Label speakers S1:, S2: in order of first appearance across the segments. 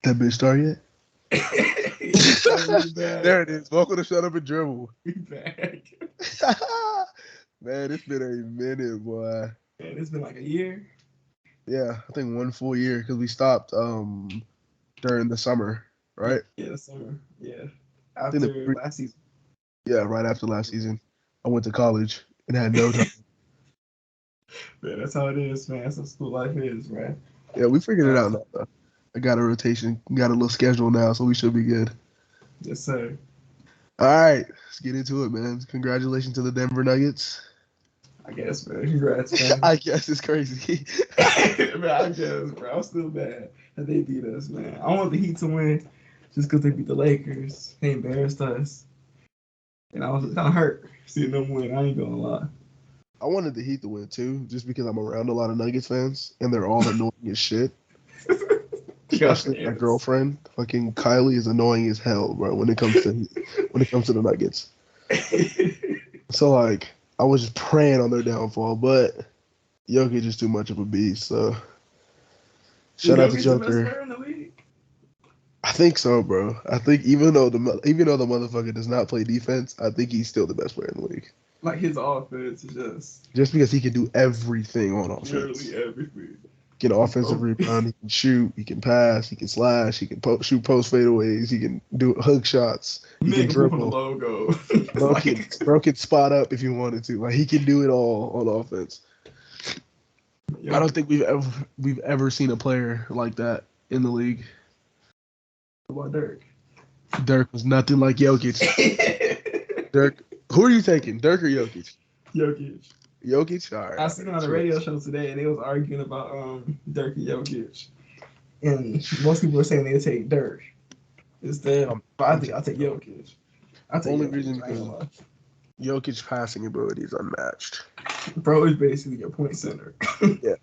S1: That bitch start yet?
S2: Back.
S1: There it is. Welcome to Shut Up and Dribble.
S2: We back.
S1: Man, it's been a minute, boy.
S2: Man, it's been like a year.
S1: Yeah, I think 1 full year because we stopped during the summer, right?
S2: Yeah, the summer. Yeah.
S1: I think
S2: After last season.
S1: Yeah, right after last season. I went to college and had no time.
S2: Man, that's how it is, man. That's how school life is, man.
S1: Yeah, we figured it out now, though. I got a rotation, got a little schedule now, so we should be good.
S2: Yes, sir.
S1: All right, let's get into it, man. Congratulations to the Denver Nuggets.
S2: I guess, man. Congrats, man.
S1: I guess it's crazy.
S2: Man, I guess, bro. I'm still mad that they beat us, man. I want the Heat to win just because they beat the Lakers. They embarrassed us. And I was kind of hurt seeing them win. I ain't gonna lie.
S1: I wanted the Heat to win, too, just because I'm around a lot of Nuggets fans, and they're all annoying as shit. Especially my girlfriend. Fucking Kylie is annoying as hell, bro, when it comes to the Nuggets. So, like, I was just praying on their downfall, but Jokic is too much of a beast, so shout out to Joker.
S2: The best player in the league?
S1: I think so, bro. I think even though the motherfucker does not play defense, I think he's still the best player in the league.
S2: Like, his offense is
S1: just because he can do everything on offense.
S2: Literally everything.
S1: He can offensive rebound, he can shoot, he can pass, he can slash, he can shoot post fadeaways, he can do hook shots, he can dribble.
S2: Logo.
S1: Bro can spot up if he wanted to. Like, he can do it all on offense. I don't think we've ever seen a player like that in the league.
S2: What about Dirk?
S1: Dirk was nothing like Jokic. Dirk, who are you taking, Dirk or Jokic? Jokic, all right.
S2: I seen him on the radio show today, and they was arguing about Dirk and Jokic, and most people were saying they'd take Dirk instead. But I think I'll take Jokic.
S1: Only reason because Jokic's passing ability is unmatched.
S2: Bro is basically a point center.
S1: Yeah,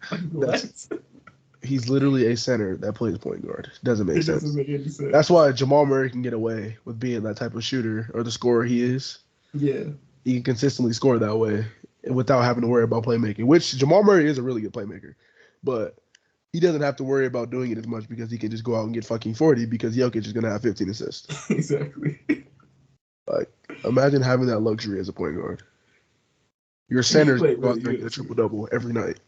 S1: he's literally a center that plays point guard. Doesn't make sense.
S2: Doesn't make any sense.
S1: That's why Jamal Murray can get away with being that type of shooter or the scorer he is.
S2: Yeah,
S1: he can consistently score that way without having to worry about playmaking. Which Jamal Murray is a really good playmaker, but he doesn't have to worry about doing it as much because he can just go out and get fucking 40 because Jokic is gonna have 15 assists.
S2: Exactly.
S1: Like, imagine having that luxury as a point guard. Your centers go out there and get a triple-double every night.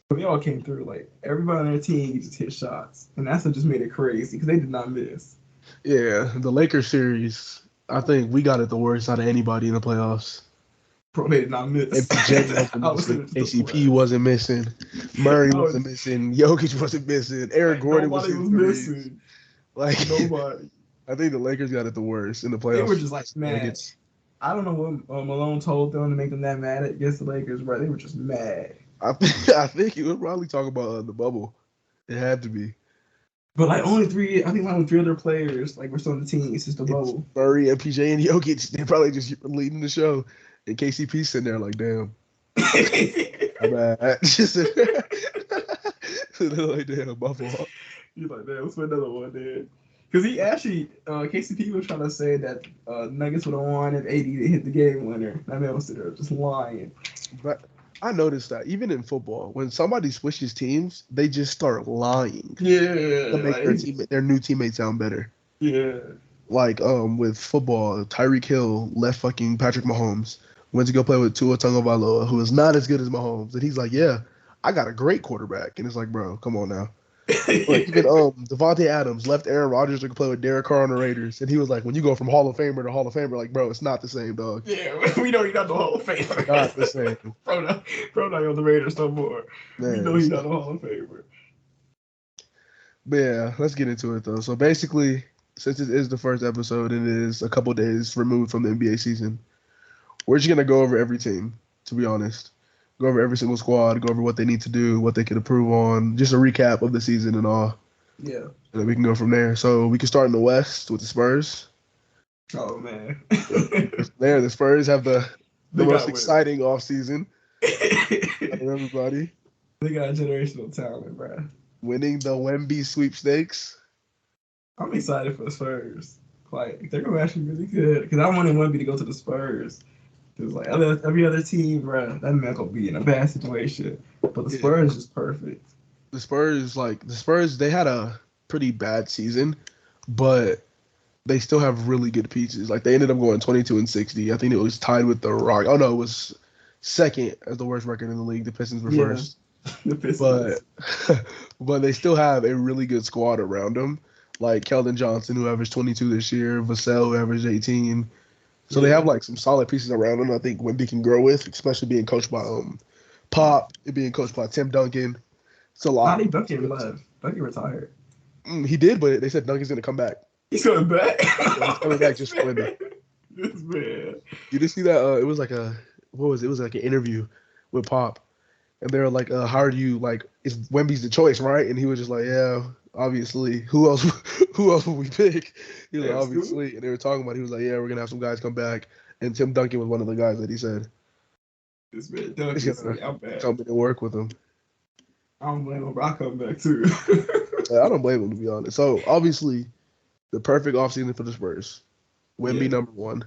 S2: They all came through. Like, everybody on their team just hit shots. And that's what just made it crazy because they did not miss.
S1: Yeah, the Lakers series, I think we got it the worst out of anybody in the playoffs.
S2: Bro, they did not miss.
S1: KCP wasn't missing. Murray wasn't missing. Jokic wasn't missing. Eric Gordon was missing. Like, nobody. I think the Lakers got it the worst in the playoffs.
S2: They were just like mad. I don't know what Malone told them to make them that mad against the Lakers, bro. They were just mad.
S1: I think he was probably talking about the bubble. It had to be.
S2: But like only three other players like were still on the team. It's just the bubble.
S1: Murray and PJ and Jokic. They're probably just leading the show. And KCP sitting there like, damn. I'm bad. Just like, damn, my fault.
S2: He's like, damn, let's put another one there. Because he actually, KCP was trying to say that Nuggets would have won if AD hit the game winner. That man was sitting there just lying.
S1: But I noticed that even in football, when somebody switches teams, they just start lying.
S2: Yeah.
S1: To make their new teammates sound better.
S2: Yeah.
S1: Like with football, Tyreek Hill left fucking Patrick Mahomes, went to go play with Tua Tagovailoa, who is not as good as Mahomes, and he's like, yeah, I got a great quarterback, and it's like, bro, come on now. Like, even Devontae Adams left Aaron Rodgers to play with Derek Carr on the Raiders, and he was like, when you go from Hall of Famer to Hall of Famer, like, bro, it's not the same, dog.
S2: Yeah, we know he's not the Hall of Famer.
S1: Not the same.
S2: Bro not on the Raiders no more. Man, we know he's not the Hall of Famer.
S1: But yeah, let's get into it, though. So basically, since it is the first episode and it is a couple days removed from the NBA season, we're just going to go over every team, to be honest. Go over every single squad, go over what they need to do, what they can improve on, just a recap of the season and all.
S2: Yeah.
S1: And then we can go from there. So we can start in the West with the Spurs.
S2: Oh, man.
S1: The Spurs have the most exciting offseason out of everybody.
S2: They got generational talent, bro.
S1: Winning the Wemby sweepstakes.
S2: I'm excited for the Spurs. Like, they're going to actually really good. Because I wanted Wemby to go to the Spurs. Because, like, every other team, bro, that man going to be in a bad situation. But the Spurs is just perfect.
S1: The Spurs, they had a pretty bad season, but they still have really good pieces. Like they ended up going 22-60. I think it was tied with the Rock. Oh no, it was second as the worst record in the league. The Pistons were first.
S2: The Pistons.
S1: But they still have a really good squad around them. Like Keldon Johnson, who averaged 22 this year, Vassell, who averaged 18. So they have like some solid pieces around them. I think Wemby can grow with, especially being coached by Pop, and being coached by Tim Duncan. It's a lot.
S2: Not Duncan left. Duncan retired.
S1: He did, but they said Duncan's gonna come back.
S2: He's coming back.
S1: He's coming back just for Wemby.
S2: This man.
S1: You didn't see that? It was like a what was it? It was like an interview with Pop, and they were like, "How are you? Like, is Wemby's the choice, right?" And he was just like, "Yeah, obviously. Who else? Who else would we pick?" He was like, "Obviously." And they were talking about. He was like, "Yeah, we're gonna have some guys come back." And Tim Duncan was one of the guys that he said.
S2: This man Duncan's like, I'm back.
S1: Come in and work with him.
S2: I don't blame him. I come back too.
S1: I don't blame him, to be honest. So obviously, the perfect offseason for the Spurs. Wemby number one.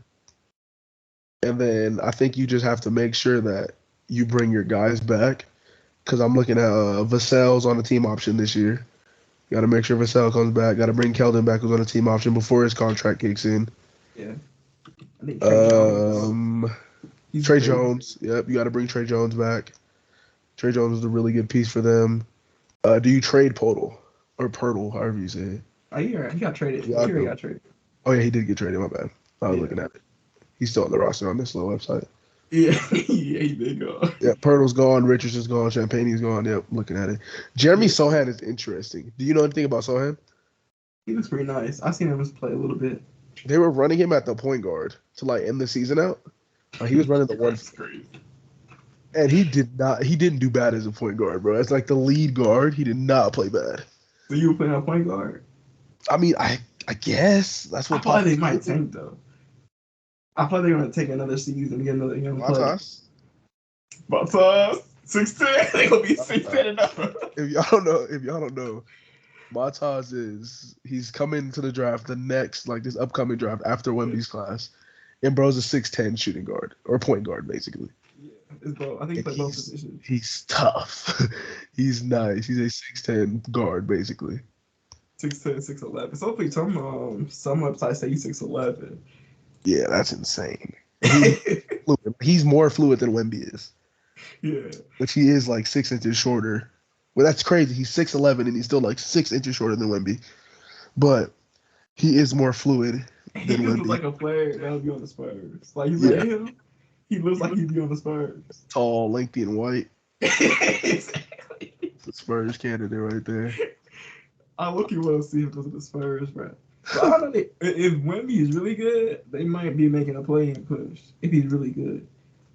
S1: And then I think you just have to make sure that you bring your guys back. Because I'm looking at Vassell's on the team option this year. Got to make sure Vassell comes back. Got to bring Keldon back, who's on the team option before his contract kicks in.
S2: Yeah. I think
S1: Trey Jones. Yep, you got to bring Trey Jones back. Trey Jones is a really good piece for them. Do you trade Podol or Pirtle, however you say it?
S2: Oh, yeah, he got traded.
S1: Yeah,
S2: He got traded.
S1: Oh yeah, he did get traded. My bad. I was looking at it. He's still on the roster on this little website.
S2: Yeah, he did go.
S1: Yeah, Pirtle's gone. Richardson's gone. Champagne's gone. Yep, looking at it. Jeremy Sohan is interesting. Do you know anything about Sohan?
S2: He looks pretty nice. I've seen him play a little bit.
S1: They were running him at the point guard to like end the season out. He was running the one.
S2: That's crazy.
S1: And he didn't do bad as a point guard, bro. As like the lead guard, he did not play bad.
S2: So you were playing a point guard?
S1: I mean, I guess that's what.
S2: I thought they might tank though. I thought they were gonna take another season and get another young player. Matas 6'10". They gonna be 6'10" and up.
S1: If y'all don't know, Matas he's coming to the draft this upcoming draft after Wemby's class, and bro's a 6'10" shooting guard or point guard basically.
S2: I think he plays both positions.
S1: He's tough. He's nice. He's a 6'10" guard, basically.
S2: 6'10", 6'11". So hopefully some websites say he's 6'11".
S1: Yeah, that's insane. He's more fluid than Wemby is.
S2: Yeah.
S1: Which he is like 6 inches shorter. Well, that's crazy. He's 6'11" and he's still like 6 inches shorter than Wemby. But he is more fluid than Wemby. He
S2: looks like a player that would be on the Spurs. Like you look at him. He looks like he'd be on the Spurs.
S1: Tall, lengthy, and white.
S2: Exactly.
S1: The Spurs candidate right there.
S2: I look you want to see him go to the Spurs, bro. But I don't know if Wemby is really good, they might be making a play-in push if he's really good.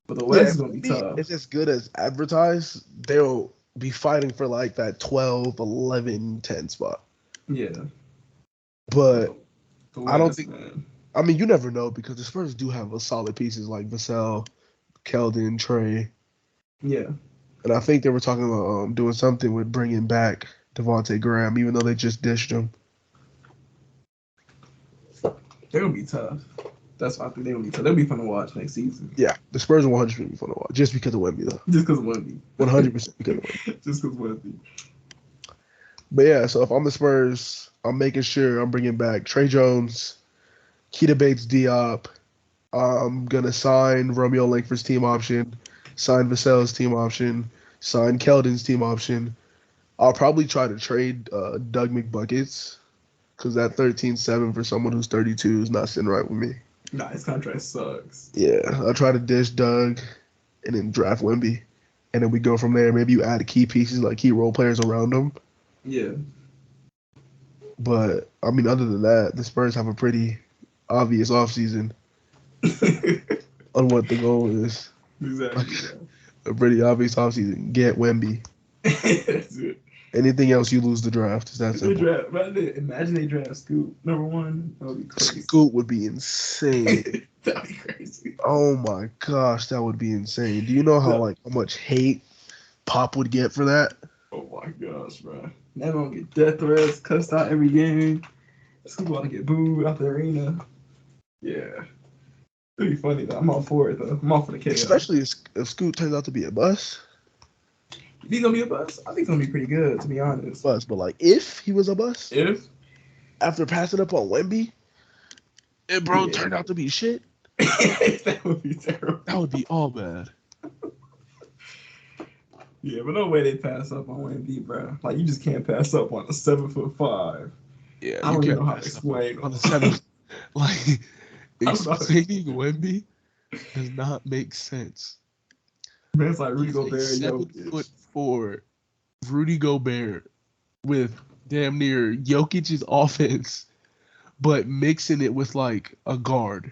S2: But the West is going to be tough.
S1: If it's as good as advertised, they'll be fighting for like that 12, 11, 10 spot.
S2: Yeah.
S1: But
S2: West,
S1: I don't think...
S2: Man.
S1: I mean, you never know because the Spurs do have solid pieces like Vassell, Keldon, Trey.
S2: Yeah.
S1: And I think they were talking about doing something with bringing back Devontae Graham, even though they just dished him.
S2: They're going to be tough. That's why I think they're going to be tough. They'll be fun to watch next season.
S1: Yeah, the Spurs will 100% be fun to watch just because of Wemby, though.
S2: Just because of Wemby.
S1: 100% because of Wemby.
S2: Just because of Wemby.
S1: But yeah, so if I'm the Spurs, I'm making sure I'm bringing back Trey Jones, Keita Bates-Diop. I'm going to sign Romeo Langford's team option, sign Vassell's team option, sign Keldon's team option. I'll probably try to trade Doug McBuckets because that 13-7 for someone who's 32 is not sitting right with me.
S2: Nah, his contract sucks.
S1: Yeah, I'll try to dish Doug and then draft Wemby. And then we go from there. Maybe you add key pieces, like key role players around them.
S2: Yeah.
S1: But, I mean, other than that, the Spurs have a pretty obvious offseason on what the goal is.
S2: Exactly.
S1: A pretty obvious offseason. Get Wemby.
S2: That's it.
S1: Anything else, you lose the draft. It's that simple.
S2: Imagine they draft Scoot number one. That would be crazy.
S1: Scoot would be insane.
S2: That'd be crazy.
S1: Oh my gosh, that would be insane. Do you know how much hate Pop would get for that?
S2: Oh my gosh, bro. They're gonna get death threats, cussed out every game. Scoot gonna get booed out the arena. Yeah. It'd be funny though. I'm all for it though. I'm all for the chaos.
S1: Especially if Scoot turns out to be a bust.
S2: You think he's gonna be a bust? I think he's gonna be pretty good, to be honest.
S1: Bust, but like if he was a bust,
S2: If
S1: after passing up on Wemby, and bro
S2: yeah.
S1: turned out to be shit,
S2: That would be terrible.
S1: that would be all bad.
S2: Yeah, but no way they pass up on Wemby, bro. Like you just can't pass up on a 7'5".
S1: Yeah,
S2: I
S1: you
S2: don't even
S1: can't
S2: know how to
S1: pass up
S2: explain
S1: on the
S2: it.
S1: 7. Like
S2: I don't know.
S1: explaining Wemby does not make sense.
S2: Man's like Rudy
S1: He's a
S2: Gobert, Jokic.
S1: 7'4" Rudy Gobert with damn near Jokic's offense, but mixing it with like a guard.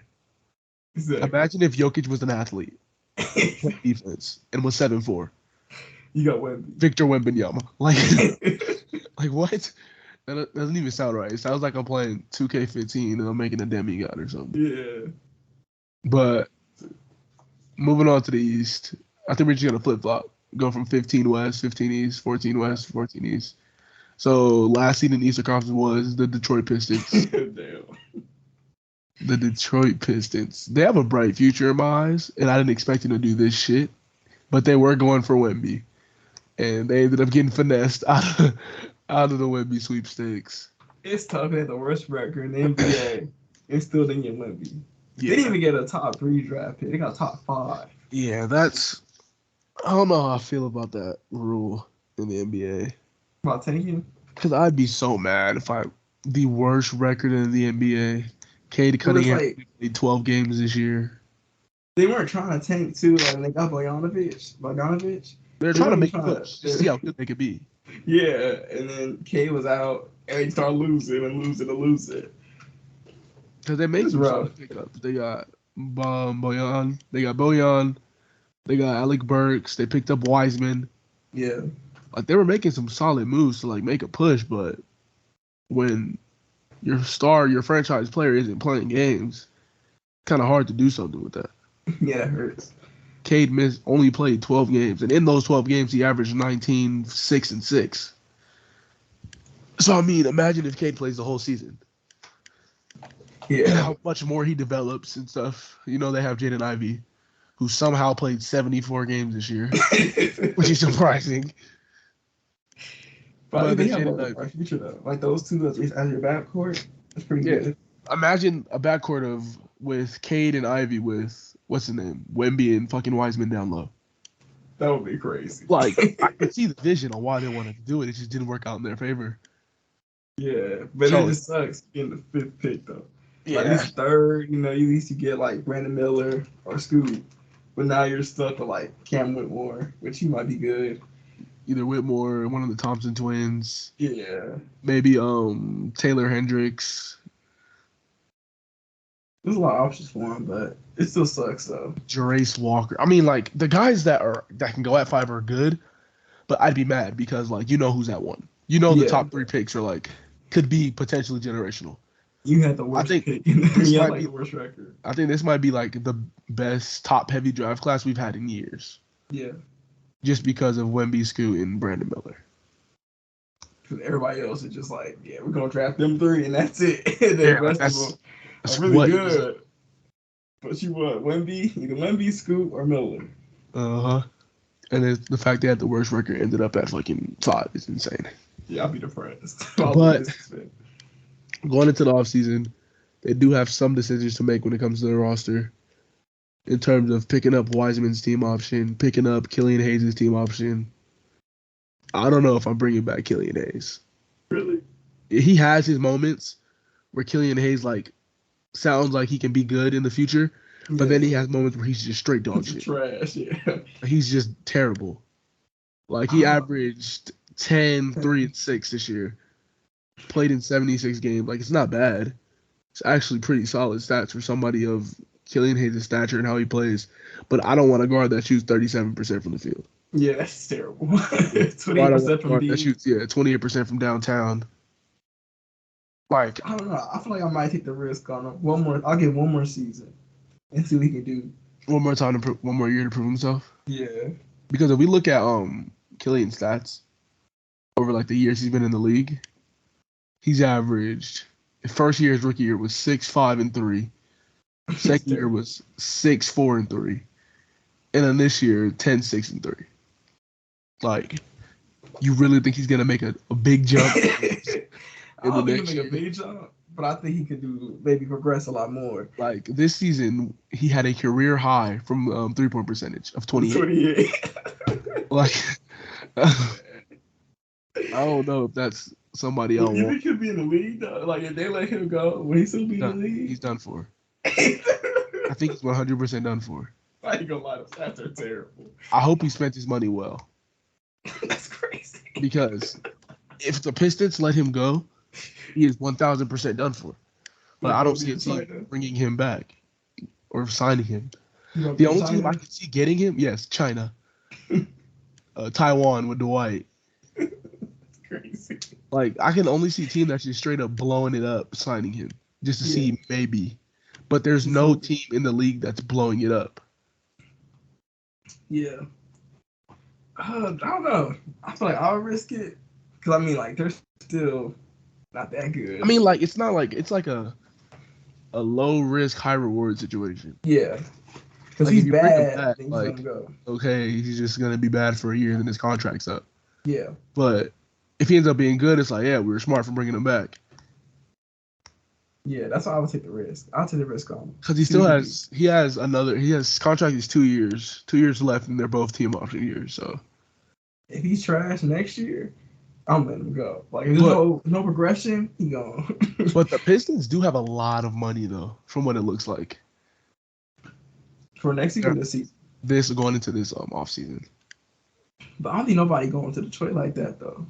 S2: Exactly.
S1: Imagine if Jokic was an athlete, played defense, and was 7'4".
S2: You got Wemby.
S1: Victor Wembanyama. Like what? That doesn't even sound right. It sounds like I'm playing 2K15 and I'm making a demigod or something.
S2: Yeah.
S1: But moving on to the East, I think we're just gonna flip flop. Go from 15 West, 15 East, 14 West, 14 East. So last seed in the Eastern Conference was the Detroit Pistons.
S2: Damn.
S1: The Detroit Pistons. They have a bright future in my eyes, and I didn't expect them to do this shit. But they were going for Wemby, and they ended up getting finessed out of the Wemby sweepstakes.
S2: It's tough. They had the worst record in the NBA and still didn't get Wemby.
S1: Yeah.
S2: They didn't even get a top 3 draft pick. They got top 5.
S1: Yeah, that's. I don't know how I feel about that rule in the NBA.
S2: About tanking?
S1: Because I'd be so mad if the worst record in the NBA. Cade
S2: Well, it's
S1: Cunningham
S2: like
S1: played 12 games this year.
S2: they weren't trying to tank too. Like they got Bogdanovich.
S1: They're
S2: They
S1: trying to
S2: weren't
S1: make a
S2: trying
S1: push to see how good they could be.
S2: Yeah, and then K was out, and they started losing and losing and losing.
S1: Because they made
S2: It's
S1: some
S2: rough.
S1: solid pickups. They got Bojan. They got Bojan. They got Alec Burks. They picked up Wiseman.
S2: Yeah.
S1: Like they were making some solid moves to like make a push, but when your franchise player isn't playing games, kind of hard to do something with that.
S2: Yeah, that hurts.
S1: Cade only played 12 games, and in those 12 games, he averaged 19, 6, and 6. So, I mean, imagine if Cade plays the whole season.
S2: Yeah.
S1: How much more he develops and stuff. You know, they have Jaden Ivey, who somehow played 74 games this year, which is surprising.
S2: But they have a future, though. Like, those two as your backcourt, that's pretty good.
S1: Imagine a backcourt with Cade and Ivy with, what's his name, Wemby and fucking Wiseman down low.
S2: That would be crazy.
S1: Like, I could see the vision on why they wanted to do it. It just didn't work out in their favor.
S2: Yeah, but it just sucks getting the 5th pick, though.
S1: Yeah.
S2: Like, at least 3rd, you know, at least you get, like, Brandon Miller or Scoot. But now you're stuck with, like, Cam Whitmore, which he might be good.
S1: Either Whitmore or one of the Thompson twins.
S2: Yeah.
S1: Maybe Taylor Hendricks.
S2: There's a lot of options for him, but it still sucks, though.
S1: Jarace Walker. I mean, like, the guys that can go at 5 are good, but I'd be mad because, like, you know who's at 1. You know the top 3 picks are, like, could be potentially generational.
S2: You had the worst pick. You had, like, the worst record.
S1: I think this might be, like, the best top-heavy draft class we've had in years.
S2: Yeah.
S1: Just because of Wemby, Scoot, and Brandon Miller.
S2: Because everybody else is just like, yeah, we're going to draft them 3, and that's it. The rest of them are really good. But you what? Either Wemby, Scoot, or Miller.
S1: Uh-huh. And the fact they had the worst record ended up at fucking 5 is insane.
S2: Yeah, I'll be depressed.
S1: But going into the offseason, they do have some decisions to make when it comes to their roster. In terms of picking up Wiseman's team option, picking up Killian Hayes' team option. I don't know if I'm bringing back Killian Hayes.
S2: Really?
S1: He has his moments where Killian Hayes, like, sounds like he can be good in the future, but then he has moments where he's just straight dog shit.
S2: Trash, yeah.
S1: He's just terrible. Like, he averaged 10, 3, and 6 this year. Played in 76 games. Like, it's not bad. It's actually pretty solid stats for somebody of Killian Hayes' stature and how he plays. But I don't want a guard that shoots 37% from the field.
S2: Yeah, that's terrible. 28% from deep.
S1: That shoots, 28% from downtown. Like,
S2: I don't know. I feel like I might take the risk on him. I'll give one more season and see what he can do.
S1: One more year to prove himself.
S2: Yeah.
S1: Because if we look at Killian's stats over like the years he's been in the league, he's averaged. His first year, his rookie year, was 6, 5, and 3. Second year was 6, 4, and 3. And then this year, 10, 6, and 3. Like, you really think he's gonna make a big jump
S2: I
S1: in the
S2: don't think he'll
S1: next
S2: make a
S1: year?
S2: big jump, but I think he could maybe progress a lot more.
S1: Like this season, he had a career high from 3-point percentage of 28.
S2: 28.
S1: Like, I don't know if that's somebody I
S2: You
S1: want.
S2: think he'll be in the league though? Like if they let him go, will he still be in the league?
S1: He's done for. I think he's 100% done for.
S2: I ain't gonna lie, the stats are terrible.
S1: I hope he spent his money well.
S2: That's crazy.
S1: Because if the Pistons let him go, he is 1,000% done for. But I don't see a team bringing him back or signing him. The only team I can see getting him, yes, China. Taiwan with Dwight.
S2: That's crazy.
S1: Like, I can only see a team that's just straight up blowing it up, signing him, just to see maybe. But there's no team in the league that's blowing it up.
S2: Yeah. I don't know. I feel like I'll risk it. Because, I mean, like, they're still not that good.
S1: I mean, like, it's not like, it's like a low risk, high reward situation.
S2: Yeah. Because
S1: like,
S2: he's bad,
S1: back,
S2: then
S1: like,
S2: he's go.
S1: Okay, he's just going to be bad for a year and then his contract's up.
S2: Yeah.
S1: But if he ends up being good, it's like, yeah, we were smart for bringing him back.
S2: Yeah, that's why I would take the risk. I'll take the risk on him.
S1: Because his contract is 2 years. 2 years left, and they're both team option years, so.
S2: If he's trash next year, I'm letting him go. Like, if there's no progression, he gone.
S1: But the Pistons do have a lot of money, though, from what it looks like.
S2: For next season, this season.
S1: This going into this offseason.
S2: But I don't think nobody going to Detroit like that, though.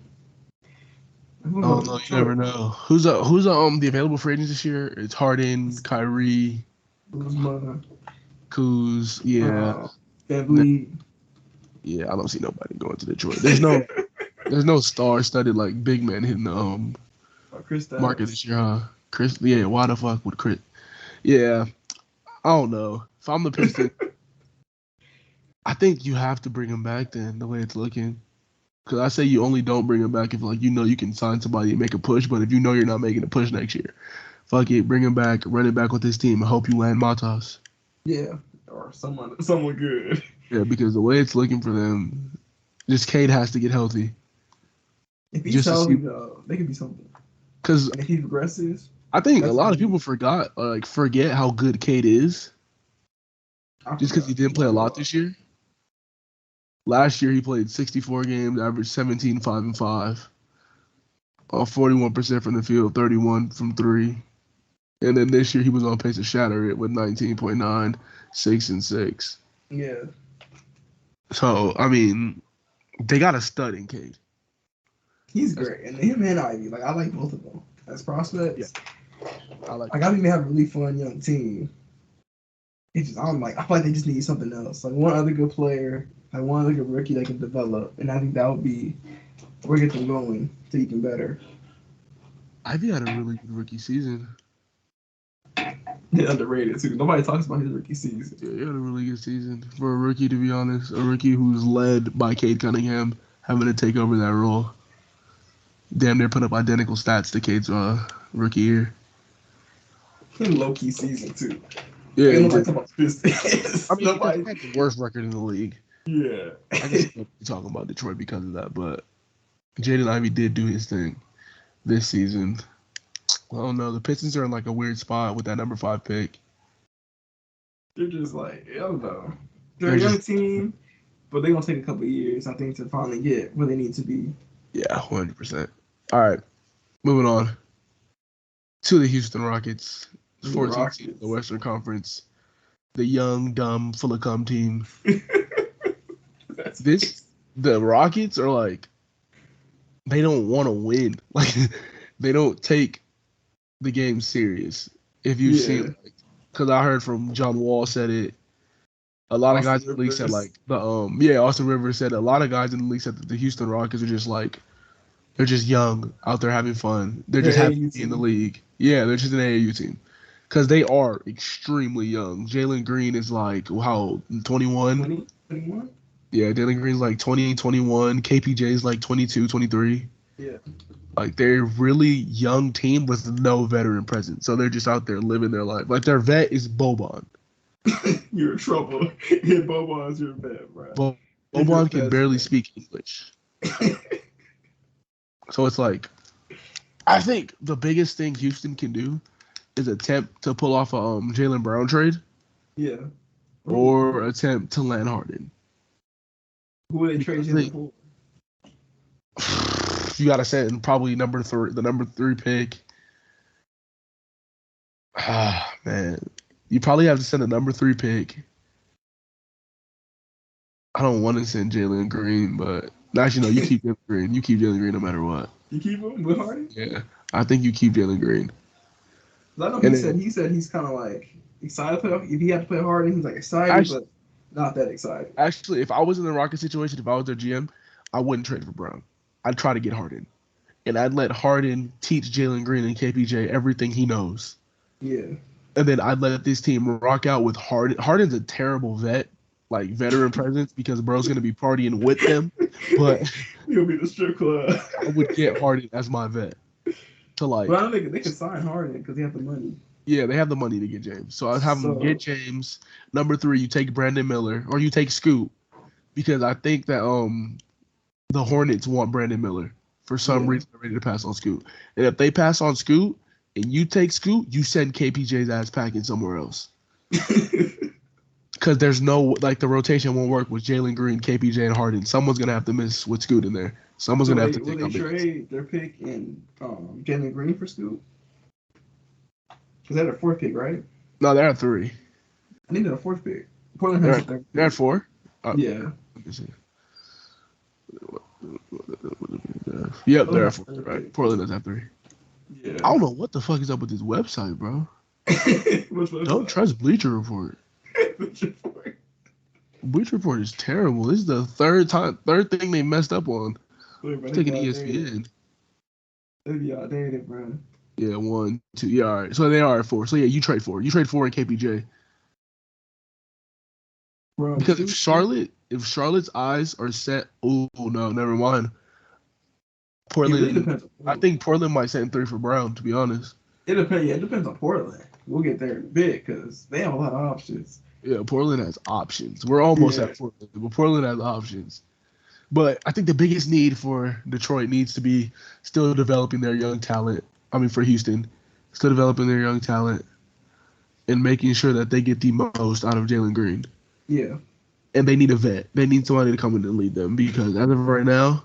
S1: Oh no, you never know. Who's the available free agents this year? It's Harden, Kyrie,
S2: Kuzma,
S1: Kuz, yeah.
S2: VanVleet.
S1: Yeah, I don't see nobody going to Detroit. There's no star-studded like big man hitting the market this year, huh? Chris, yeah. Why the fuck would Chris? Yeah, I don't know. If I'm the Pistons, I think you have to bring him back. Then the way it's looking. Because I say you only don't bring him back if like you know you can sign somebody and make a push. But if you know you're not making a push next year, fuck it, bring him back, run it back with this team. I hope you land Matas.
S2: Yeah, or someone good.
S1: Yeah, because the way it's looking for them, just Cade has to get healthy.
S2: If he's healthy, though, they could be something.
S1: Because
S2: if he progresses,
S1: I think a lot of people forget how good Cade is. Just because he didn't play a lot this year. Last year, he played 64 games, averaged 17, 5, and 5. 41% from the field, 31 from 3. And then this year, he was on pace to shatter it with 19.9, 6, and 6.
S2: Yeah.
S1: So, I mean, they got a stud in Cade.
S2: He's great. And him and Ivy, like, I like both of them as prospects.
S1: Yeah. I
S2: think they have a really fun young team. I feel like they just need something else. Like, one other good player. I want like a rookie that can develop, and I think that would be where get them going to even better.
S1: Ivy had a really good rookie season.
S2: He's underrated too. Nobody talks about his rookie season.
S1: Yeah, he had a really good season for a rookie, to be honest. A rookie who's led by Cade Cunningham, having to take over that role. Damn near put up identical stats to Cade's rookie year.
S2: Low-key season too.
S1: Yeah,
S2: nobody talk about Pistons.
S1: I mean, nobody had the worst record in the league.
S2: Yeah.
S1: I guess we're talking about Detroit because of that, but Jaden Ivey did do his thing this season. I don't know. The Pistons are in like a weird spot with that number 5 pick.
S2: They're just like, I don't know. They're a young team, but they're going to take a couple of years, I think, to finally get where they need to be.
S1: Yeah, 100%. All right. Moving on to the Houston Rockets. 14th seed in the Western Conference. The young, dumb, full of cum team. The Rockets are like, they don't want to win. Like, they don't take the game serious. If you've seen, because I heard from John Wall said it. A lot of guys in the league said Austin Rivers said a lot of guys in the league said that the Houston Rockets are just like, they're just young out there having fun. They're just happy to be in the league. Yeah, they're just an AAU team. Because they are extremely young. Jalen Green is like, how, 21?
S2: 21?
S1: Yeah, Jalen Green's like 20, 21. KPJ is like 22, 23.
S2: Yeah.
S1: Like, they're a really young team with no veteran presence. So they're just out there living their life. Like, their vet is Boban.
S2: You're in trouble. Yeah, Boban's your vet, bro.
S1: Boban can barely speak English. So it's like, I think the biggest thing Houston can do is attempt to pull off a Jaylen Brown trade.
S2: Yeah.
S1: Or attempt to land Harden.
S2: Who would they trade Jaylen for?
S1: You gotta send probably the number 3 pick. Ah, man. You probably have to send the number 3 pick. I don't want to send Jalen Green, but actually, no, you keep Jalen Green. You keep Jalen Green no matter what.
S2: You keep him with Harden?
S1: Yeah, I think you keep Jalen Green.
S2: I know he said he's kind of like excited to play. If he had to play Harden, he's like excited, but not that excited.
S1: Actually, if I was in the Rocket situation, if I was their GM, I wouldn't trade for Brown. I'd try to get Harden, and I'd let Harden teach Jalen Green and KPJ everything he knows.
S2: Yeah.
S1: And then I'd let this team rock out with Harden. Harden's a terrible veteran presence because bro's gonna be partying with them. But
S2: he'll be the strip club.
S1: I would get Harden as my vet.
S2: But I don't think they can sign Harden because they have the money.
S1: Yeah, they have the money to get James. So I'd have them get James. Number 3, you take Brandon Miller or you take Scoot because I think that the Hornets want Brandon Miller for some reason. They're ready to pass on Scoot. And if they pass on Scoot and you take Scoot, you send KPJ's ass packing somewhere else. Because there's no, the rotation won't work with Jalen Green, KPJ, and Harden. Someone's going to have to miss with Scoot in there. Someone's going to have to take
S2: Will they trade their pick in Jalen Green for Scoot? Because they're a 4th pick, right?
S1: No, they're at 3.
S2: I needed a 4th pick. Portland has a 3rd pick.
S1: They're at 4?
S2: Yeah.
S1: Let me see. Yep, they're at 4. Right. Portland is at 3.
S2: Yeah.
S1: I don't know what the fuck is up with this website, bro. Don't trust Bleacher Report. Bleacher Report is terrible. This is the third thing they messed up on. Taking ESPN.
S2: They be outdated, bro.
S1: Yeah, 1, 2. Yeah, all right. So they are at 4. So yeah, you trade 4. You trade 4 in KPJ.
S2: Bro,
S1: because if Charlotte's eyes are set, oh no, never mind. Portland. I think Portland might send 3 for Brown. To be honest.
S2: It depends. Yeah, it depends on Portland. We'll get there in a bit because they have a lot of options.
S1: Yeah, Portland has options. We're almost at Portland, but Portland has options. But I think the biggest need for Detroit needs to be still developing their young talent. I mean, for Houston, still developing their young talent and making sure that they get the most out of Jalen Green.
S2: Yeah.
S1: And they need a vet. They need somebody to come in and lead them because as of right now,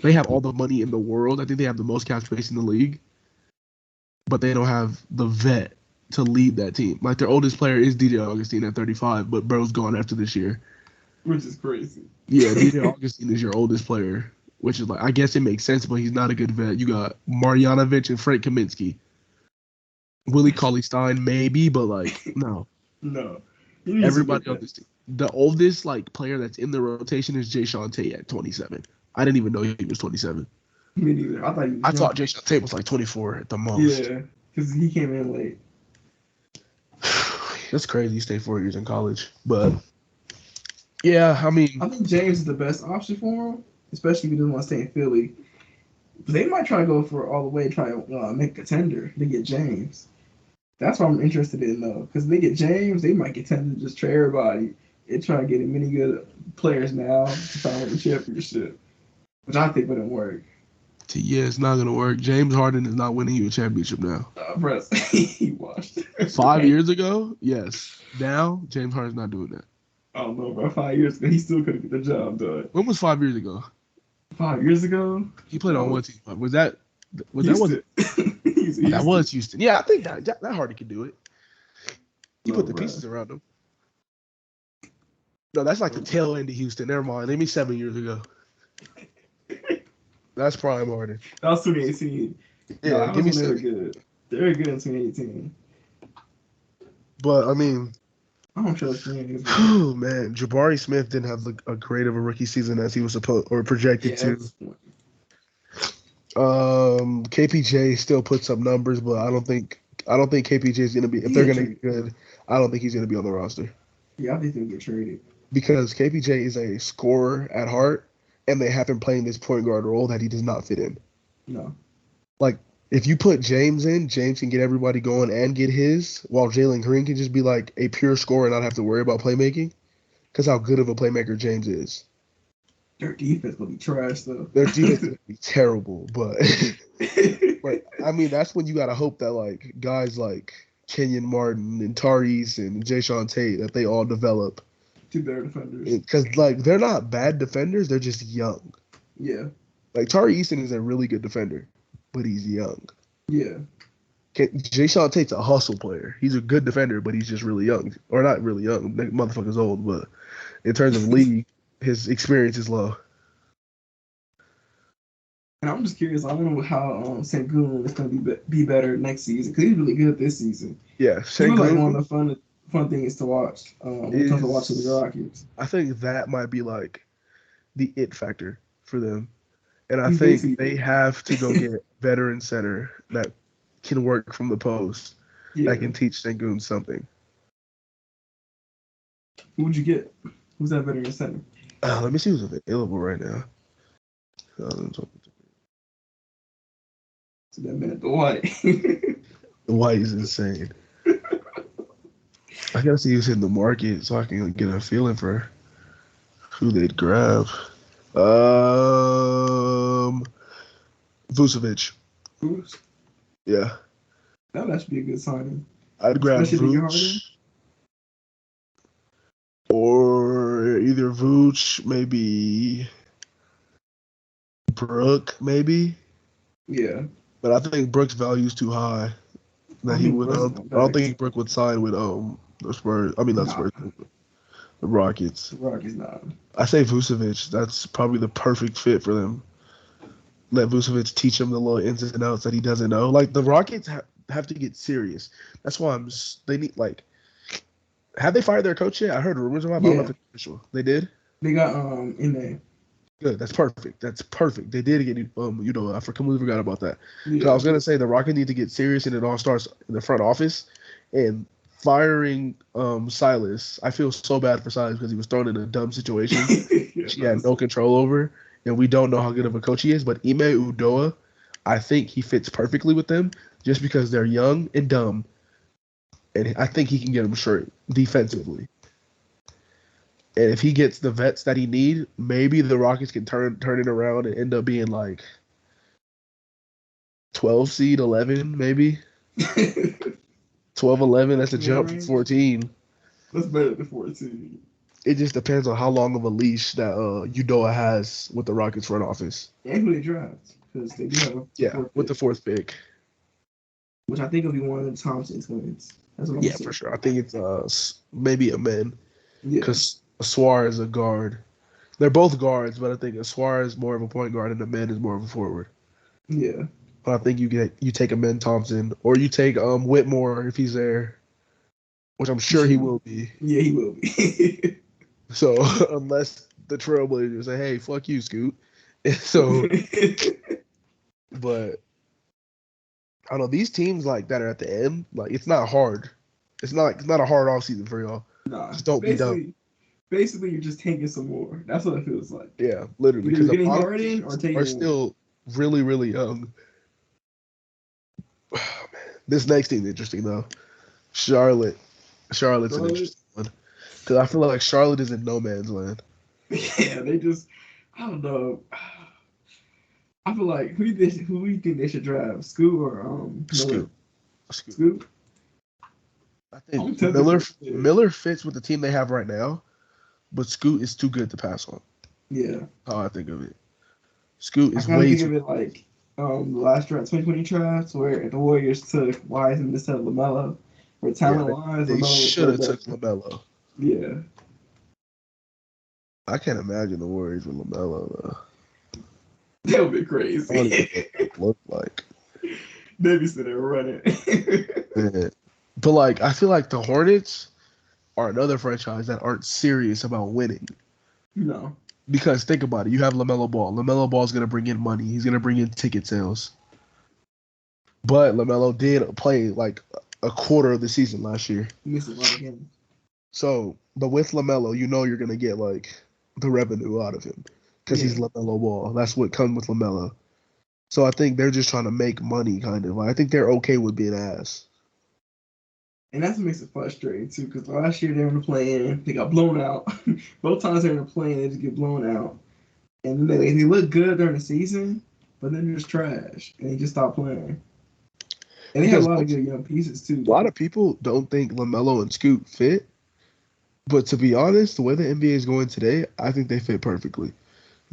S1: they have all the money in the world. I think they have the most cap space in the league. But they don't have the vet to lead that team. Like, their oldest player is DJ Augustine at 35, but bro's gone after this year.
S2: Which is crazy.
S1: Yeah, DJ Augustine is your oldest player, which is I guess it makes sense, but he's not a good vet. You got Marjanovic and Frank Kaminsky. Willie Cauley-Stein, maybe, but, no.
S2: No.
S1: Everybody on this team. The oldest, player that's in the rotation is Jayshawn Tate at 27. I didn't even know he was 27.
S2: Me neither. I
S1: thought Jayshawn Tate was 24 at the most.
S2: Yeah, because he came in late.
S1: That's crazy. You stay 4 years in college. But, yeah, I mean.
S2: I think James is the best option for him, especially if he doesn't want to stay in Philly. They might try to go for all the way, try to make a tender to get James. That's what I'm interested in, though. Because if they get James, they might get tempted to just trade everybody and try to get as many good players now to try to win the championship, which I think wouldn't work.
S1: Yeah, it's not going to work. James Harden is not winning you a championship now.
S2: Bro, he washed.
S1: 5 years ago, yes. Now, James Harden's not doing that.
S2: I don't know, bro. 5 years ago, he still couldn't get the job done.
S1: When was 5 years ago?
S2: 5 years ago?
S1: He played on what team? Was that
S2: Houston.
S1: That was Houston. Yeah, I think that Harden could do it. He put the pieces around him. No, that's the tail end of Houston. Never mind. Maybe 7 years ago. That's prime Harden.
S2: That was 2018.
S1: Yeah, give me
S2: they were good. They were good in 2018.
S1: But, I mean...
S2: I don't trust him.
S1: Oh, man. Jabari Smith didn't have a great of a rookie season as he was supposed or projected to. KPJ still puts up numbers, but I don't think KPJ is going to be... If they're going to be good, I don't think he's going to be on the roster.
S2: Yeah, I think he'll get traded.
S1: Because KPJ is a scorer at heart, and they have him playing this point guard role that he does not fit in.
S2: No.
S1: If you put James in, James can get everybody going and get his, while Jalen Green can just be a pure scorer and not have to worry about playmaking. Because how good of a playmaker James is.
S2: Their defense gonna be trash though.
S1: Their defense is gonna be terrible, but I mean that's when you gotta hope that like guys like Kenyon Martin and Tariq and Jayshawn Tate that they all develop.
S2: Two better defenders.
S1: Because like they're not bad defenders, they're just young.
S2: Yeah.
S1: Like Tari Easton is a really good defender, but he's young.
S2: Yeah.
S1: Jayshawn Tate's a hustle player. He's a good defender, but he's just really young. Or not really young. That motherfucker's old, but in terms of league, his experience is low.
S2: And I'm just curious. I wonder how Sengun is going to be better next season because he's really good this season.
S1: Yeah,
S2: Sengun was like one of the fun things to watch when it comes to watching the Rockets.
S1: I think that might be like the it factor for them. And I think they have to go get a veteran center that can work from the post, that can teach Sengun something.
S2: Who would you get? Who's that veteran center?
S1: Let me see who's available right now.
S2: So that man, Dwight.
S1: Dwight is insane. I gotta see who's in the market so I can get a feeling for who they'd grab. Vucevic.
S2: Vuce?
S1: Yeah.
S2: That would actually be a good signing.
S1: I'd grab Vuce. Or either Vooch, maybe Brook, maybe.
S2: Yeah.
S1: But I think Brook's value is too high. That he would. I don't think Brook would sign with the Spurs. I mean, not Spurs. The Rockets.
S2: The Rockets, nah.
S1: I say Vucevic. That's probably the perfect fit for them. Let Vucevic teach him the little ins and outs that he doesn't know. Like the Rockets have to get serious. That's why they need like. Have they fired their coach yet? I heard rumors about it. I don't know if it's official. They did?
S2: They got in there.
S1: Good. That's perfect. They did get I completely forgot about that.
S2: Yeah.
S1: I was gonna say the Rockets need to get serious, and it all starts in the front office. And firing Silas, I feel so bad for Silas because he was thrown in a dumb situation he had no control over, and we don't know how good of a coach he is. But Ime Udoka, I think he fits perfectly with them just because they're young and dumb. And I think he can get them straight defensively. And if he gets the vets that he needs, maybe the Rockets can turn it around and end up being like 12 seed, 11 maybe. 12, 11, that's a jump from 14.
S2: That's better than 14.
S1: It just depends on how long of a leash that Udoka has with the Rockets front office.
S2: And who they draft. Because they do have
S1: with the fourth pick.
S2: Which I think will be one of the Thompson twins. That's what I'm saying.
S1: For sure. I think it's maybe a man. Because Suarez is a guard. They're both guards, but I think Suarez is more of a point guard and a man is more of a forward.
S2: Yeah.
S1: But I think you take a Ben Thompson or you take Whitmore if he's there, which I'm sure he will be.
S2: Yeah, he will be.
S1: So unless the Trailblazers say, "Hey, fuck you, Scoot," so, but I don't know, these teams like that are at the end. Like it's not hard. It's not a hard off season for y'all.
S2: Nah,
S1: just don't be dumb.
S2: Basically, you're just taking some more. That's what it feels like.
S1: Yeah, literally.
S2: Because getting Harden or taking
S1: are still really, really young. Oh, man. This next team is interesting though. Charlotte's an interesting one because I feel like Charlotte is in no man's land.
S2: Yeah, I don't know. I feel like who do you think they should draft? Scoot or
S1: Scoot?
S2: Scoot.
S1: I think Miller fits with the team they have right now, but Scoot is too good to pass on.
S2: Yeah.
S1: How I think of it. Scoot is
S2: way too. I think of it like the last draft, 2020 draft, where the Warriors took Wiseman instead of LaMelo. Where talent-wise,
S1: they should have took LaMelo.
S2: Yeah.
S1: I can't imagine the Warriors with LaMelo though.
S2: That would be crazy.
S1: What does it look like?
S2: They'd be sitting there running.
S1: Yeah. But like, I feel like the Hornets are another franchise that aren't serious about winning.
S2: No.
S1: Because think about it, you have LaMelo Ball. LaMelo Ball is going to bring in money. He's going to bring in ticket sales. But LaMelo did play like a quarter of the season last year.
S2: He missed a lot of games.
S1: So, but with LaMelo, you know you're going to get like the revenue out of him because he's LaMelo Ball. That's what comes with LaMelo. So I think they're just trying to make money, kind of. I think they're okay with being ass.
S2: And that's what makes it frustrating, too, because last year they were in the play-in. They got blown out. Both times they're in the play-in, they just get blown out. And then they look good during the season, but then they're just trash, and they just stop playing. And they have a lot of good young pieces too.
S1: A lot of people don't think LaMelo and Scoot fit, but to be honest, the way the NBA is going today, I think they fit perfectly.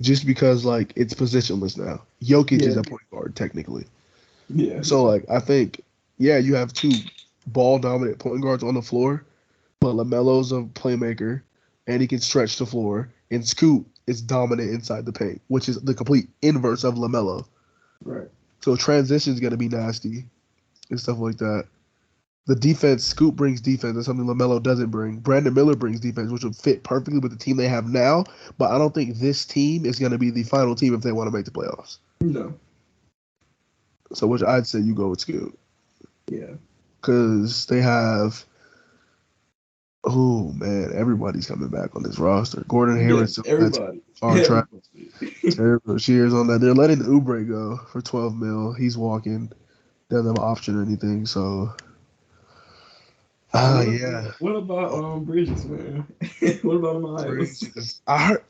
S1: Just because like it's positionless now. Jokic is a point guard technically.
S2: Yeah.
S1: So like I think you have two ball dominant point guards on the floor, but LaMelo's a playmaker and he can stretch the floor, and Scoot is dominant inside the paint, which is the complete inverse of LaMelo.
S2: Right.
S1: So transition is gonna be nasty and stuff like that. The defense, Scoot brings defense. That's something LaMelo doesn't bring. Brandon Miller brings defense, which would fit perfectly with the team they have now. But I don't think this team is going to be the final team if they want to make the playoffs.
S2: No.
S1: So, which I'd say you go with Scoot.
S2: Yeah.
S1: Because they have, oh man, everybody's coming back on this roster. Gordon Hayward's
S2: everybody.
S1: Contract. Terry Rozier's on that. They're letting Oubre go for $12 million. He's walking. Doesn't have an option or anything. So.
S2: What about Bridges, man? What about Miles?
S1: I heard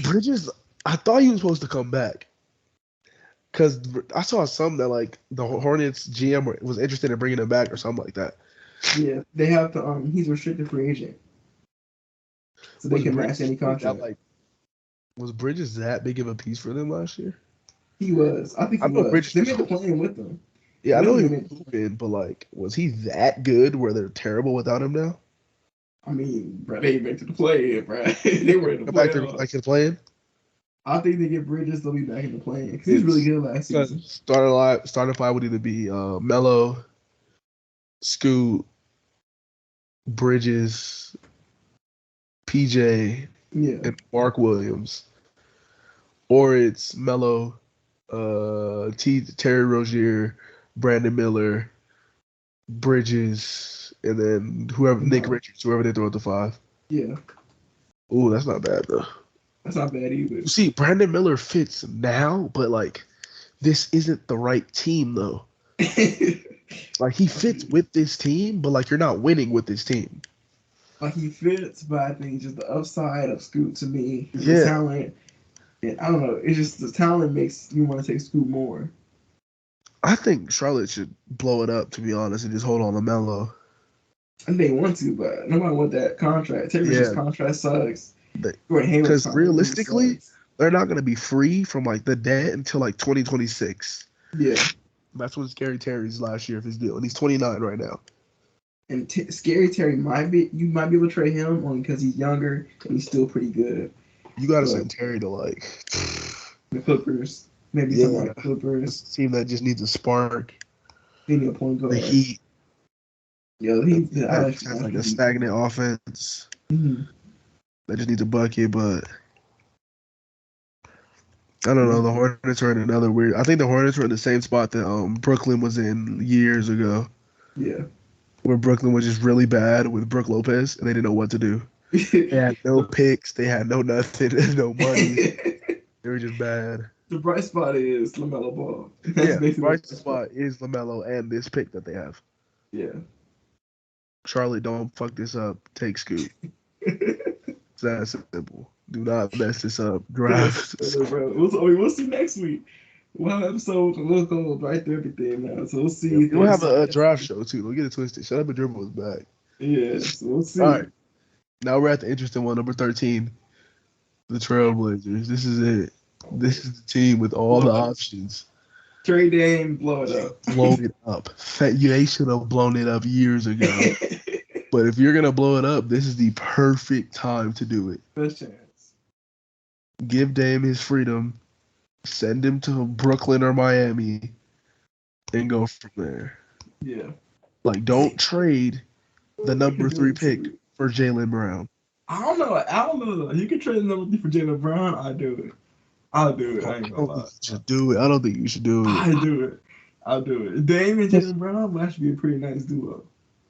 S1: Bridges. I thought he was supposed to come back because I saw something that like the Hornets GM was interested in bringing him back or something like that.
S2: Yeah, they have to. He's a restricted free agent, so they can match any contract.
S1: Was Bridges that big of a piece for them last year?
S2: He was. I think he was. They made the play-in with them.
S1: Yeah, I know he was hooping, but like, was he that good where they're terrible without him now?
S2: I mean, bro, they made the play-in, bro. They were in the playoffs.
S1: Back to the play-in?
S2: I think they get Bridges, they'll be back in the play-in because he was really good last season.
S1: Starting five would either be Melo, Scoot, Bridges, PJ, and Mark Williams, or it's Melo, Terry Rozier, Brandon Miller, Bridges, and then Nick Richards, whoever they throw at the five.
S2: Yeah.
S1: Ooh, that's not bad though.
S2: That's not bad either.
S1: See, Brandon Miller fits now, but like, this isn't the right team though. Like he fits with this team, but like you're not winning with this team.
S2: Like he fits, but I think just the upside of Scoot to me, the talent, and I don't know, it's just the talent makes you want to take Scoot more.
S1: I think Charlotte should blow it up, to be honest, and just hold on to Melo.
S2: And they want to, but nobody want that contract. Taylor's contract sucks.
S1: Because realistically, they're not going to be free from like the debt until like 2026.
S2: Yeah.
S1: That's what Scary Terry's last year of his deal, and he's 29 right now.
S2: And Scary Terry you might be able to trade him only because he's younger and he's still pretty good.
S1: You got to send Terry to like
S2: the Clippers. Maybe something like Clippers.
S1: A team that just needs a spark.
S2: They need a point guard.
S1: The Heat.
S2: Yo, Heat
S1: has like a stagnant offense. Mm-hmm. They just need a bucket, but I don't know. The Hornets are in another weird. I think the Hornets were in the same spot that Brooklyn was in years ago.
S2: Yeah. Where
S1: Brooklyn was just really bad with Brook Lopez, and they didn't know what to do. They had no picks. They had no nothing. No money. They were just bad.
S2: The bright spot is LaMelo Ball.
S1: The bright spot is LaMelo and this pick that they have.
S2: Yeah.
S1: Charlotte, don't fuck this up. Take Scoot. It's that simple. Do not mess this up. Draft.
S2: We'll see next week. We'll have an episode. We'll go right through everything now. So we'll see.
S1: We'll have a draft show too. Don't get it twisted. Shut Up and Dribble is back.
S2: Yeah. So we'll see.
S1: All right. Now we're at the interesting one, number 13. The Trailblazers. This is it. This is the team with all the options.
S2: Trade Dame, blow it up.
S1: Blow it up. They should have blown it up years ago. But if you're going to blow it up, this is the perfect time to do it.
S2: Best chance.
S1: Give Dame his freedom. Send him to Brooklyn or Miami. And go from there.
S2: Yeah.
S1: Like, don't trade the number 3 pick for Jaylen Brown.
S2: I don't know. You can trade the number 3 for Jaylen Brown. I'll do it. I ain't gonna lie.
S1: I don't think you should do it.
S2: I'll do it. Dame and Jaylen Brown, that should be a pretty nice duo.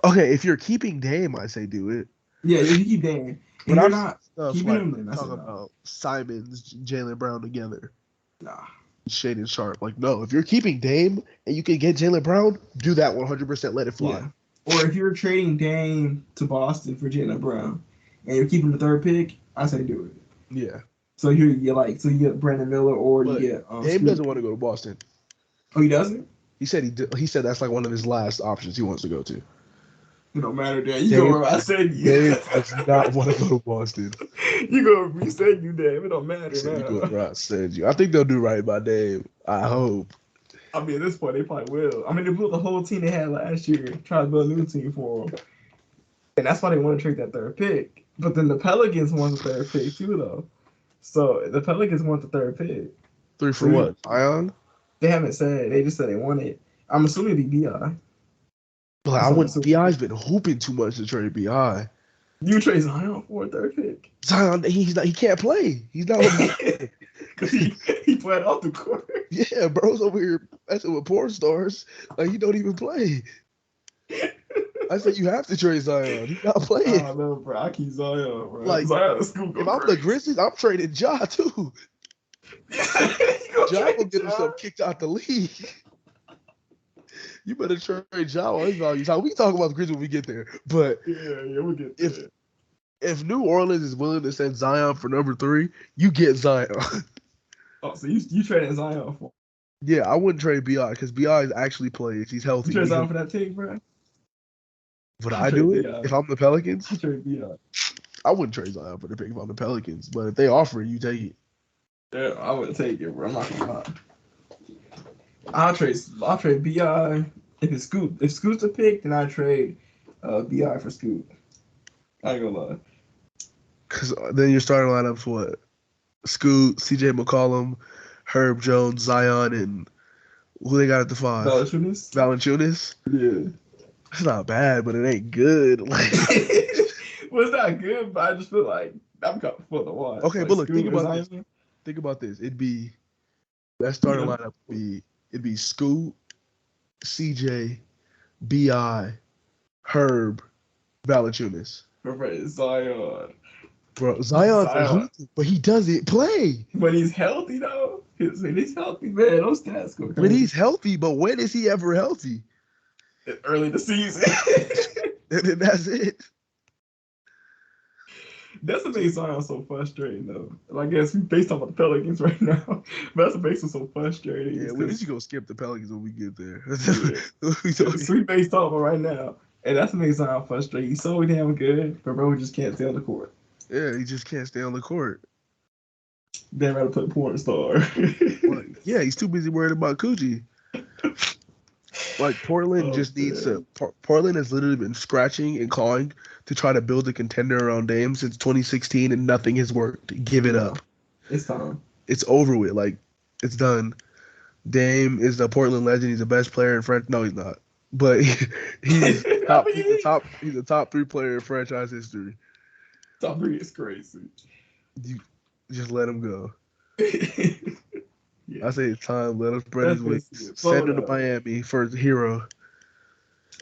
S1: Okay, if you're keeping Dame, I say do it.
S2: Yeah, you keep Dame.
S1: But you're not keeping him. Then talking about Simons, Jaylen Brown together.
S2: Nah.
S1: Shaden Sharp. Like, no, if you're keeping Dame and you can get Jaylen Brown, do that 100%. Let it fly.
S2: Yeah. Or if you're trading Dame to Boston for Jaylen Brown and you're keeping the 3rd pick, I say do it.
S1: Yeah.
S2: So you get Brandon Miller or you
S1: But
S2: get
S1: Dame
S2: Scoot.
S1: doesn't want to go to Boston.
S2: Oh, he doesn't?
S1: He said he said that's like one of his last options he wants to go to.
S2: It don't matter, Dame. You
S1: Dame,
S2: go where I send you.
S1: Dame does not want to go to Boston.
S2: You go where we send you, Dame. It don't matter
S1: He said, you go
S2: now.
S1: where I send you. I think they'll do right by Dame. I hope.
S2: I mean, at this point, they probably will. I mean, they built the whole team they had last year, trying to build a new team for them. And that's why they want to trade that third pick. But then the Pelicans want the third pick, too, though. So the Pelicans want the third pick.
S1: 3 for what? Zion?
S2: They haven't said. They just said they want it. I'm assuming it'd be BI.
S1: But I wouldn't. Bi's been hooping too much to trade Bi.
S2: You trade Zion for a third pick?
S1: Zion, he's not. He can't play. He's not.
S2: Because he played off the court.
S1: Yeah, bro's over here messing with porn stars. Like he don't even play. I said you have to trade Zion. He's not playing.
S2: Oh no, bro. I keep Zion, bro.
S1: Like
S2: Zion
S1: if I'm the Grizzlies, I'm trading Ja too. Ja will get himself kicked out the league. You better trade Ja on his values. How we talk about the Grizzlies when we get there. But
S2: yeah, we'll get there.
S1: If New Orleans is willing to send Zion for number 3, you get Zion.
S2: Oh, so you trading Zion for?
S1: Yeah, I wouldn't trade Bi because Bi actually plays. He's healthy.
S2: You trade Zion for that team, bro?
S1: Would I do it if I'm the Pelicans?
S2: You trade Bi.
S1: I wouldn't trade Zion for the pick if I'm the Pelicans, but if they offer it, you take it.
S2: Yeah, I wouldn't take it, bro. I'm not gonna lie. I'll trade Bi if Scoot. If Scoot's a pick, then I trade Bi for Scoot. I ain't gonna lie.
S1: Because then your starting lineup's what? Scoot, CJ McCollum, Herb Jones, Zion, and who they got at the 5? Valanciunas?
S2: Yeah.
S1: It's not bad, but it ain't good. Like,
S2: well, it's not good, but I just feel like I'm coming for the one.
S1: Okay,
S2: like,
S1: but look, think about this. Think about this. That starting lineup it'd be Scoot, CJ, Bi, Herb, Valanciunas.
S2: Zion.
S1: Bro, Zion's but he doesn't play.
S2: When he's healthy, though. When he's healthy, man, those stats go crazy.
S1: When he's healthy, but when is he ever healthy?
S2: Early in the season.
S1: And that's it.
S2: That's what makes Zion so frustrating, though. And I guess we based off of the Pelicans right now. But that's what makes him so frustrating.
S1: Yeah, we need to go skip the Pelicans when we get there.
S2: Yeah. We based off of right now. And that's what makes Zion frustrating. He's so damn good, but bro just can't stay on the court.
S1: Yeah, he just can't stay on the court.
S2: They'd rather play porn star.
S1: Yeah, he's too busy worried about Coochie. Like Portland just needs to. Portland has literally been scratching and clawing to try to build a contender around Dame since 2016, and nothing has worked. Give it up.
S2: It's time.
S1: It's over with. Like it's done. Dame is the Portland legend. He's the best player in French. No, he's not. But he's a top 3 player in franchise history.
S2: Top 3 is crazy.
S1: You just let him go.
S2: Yeah.
S1: I say it's time. Let him spread his wings. Send him to Miami for the hero.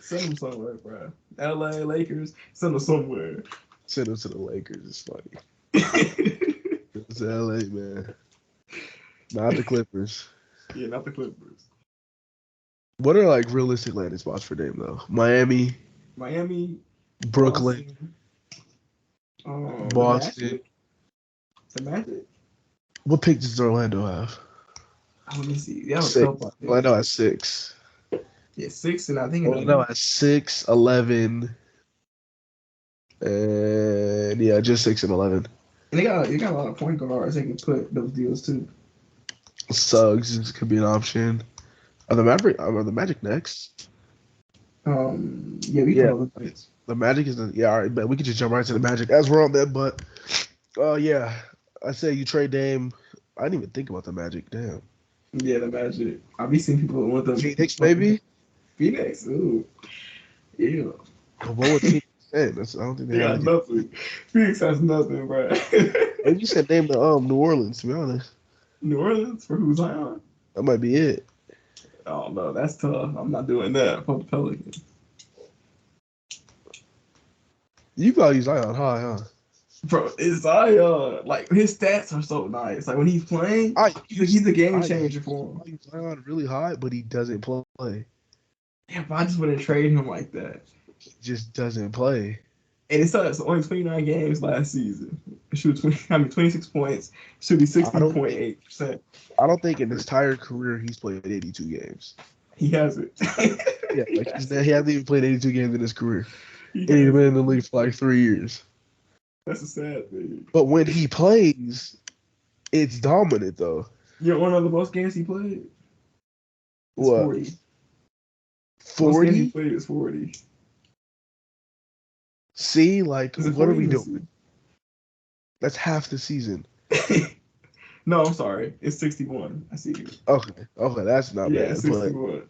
S2: Send him somewhere, bro. LA, Lakers, send him somewhere.
S1: Send him to the Lakers. It's funny. It's LA, man. Not the Clippers.
S2: Yeah, not the Clippers.
S1: What are like realistic landing spots for Dame though? Miami, Brooklyn, Boston.
S2: The Magic.
S1: What pick does Orlando have?
S2: Let me see. Yeah,
S1: Orlando has 6.
S2: Yeah, 6, and I think
S1: Orlando has 6, 11, and yeah, just 6 and 11.
S2: And they got a lot of point guards. They can put those deals too.
S1: Suggs could be an option. Are the Magic next?
S2: Yeah, we can look at it.
S1: The Magic is all right, but we could just jump right to the Magic as we're on that. But yeah, I say you trade Dame. I didn't even think about the Magic. Damn.
S2: Yeah, the Magic. I've been seeing people want the
S1: Phoenix, maybe.
S2: Phoenix, ooh, yeah.
S1: What would Phoenix say? I don't think they have
S2: nothing. Phoenix has nothing, bro.
S1: Maybe you said name the New Orleans. To be honest.
S2: New Orleans for who's Zion?
S1: That might be it.
S2: Oh no, that's tough. I'm not doing that for the Pelicans.
S1: You value Zion high, huh?
S2: Bro, it's Zion. Like his stats are so nice. Like when he's playing, he's a game changer for him.
S1: I value Zion really high, but he doesn't play.
S2: Yeah, but I just wouldn't trade him like that.
S1: He just doesn't play.
S2: And it started only 29 games last season. Shoot 26 points. Should be
S1: I don't think
S2: 60.8%.
S1: I don't think in his entire career he's played 82 games.
S2: He has it.
S1: Yeah, like he hasn't even played 82 games in his career.
S2: He
S1: And he's
S2: has
S1: been
S2: it.
S1: in the league for like 3 years.
S2: That's a sad thing.
S1: But when he plays, it's dominant though.
S2: You know, one of the most games he played? It's
S1: What?
S2: 40. Most games he
S1: 40?
S2: played is 40.
S1: See, like,
S2: Is it
S1: what are
S2: 40?
S1: we
S2: Let's
S1: doing? That's half the season.
S2: see. No, I'm sorry. It's 61. I see you.
S1: Okay, that's not
S2: Yeah,
S1: bad.
S2: it's
S1: But
S2: 61.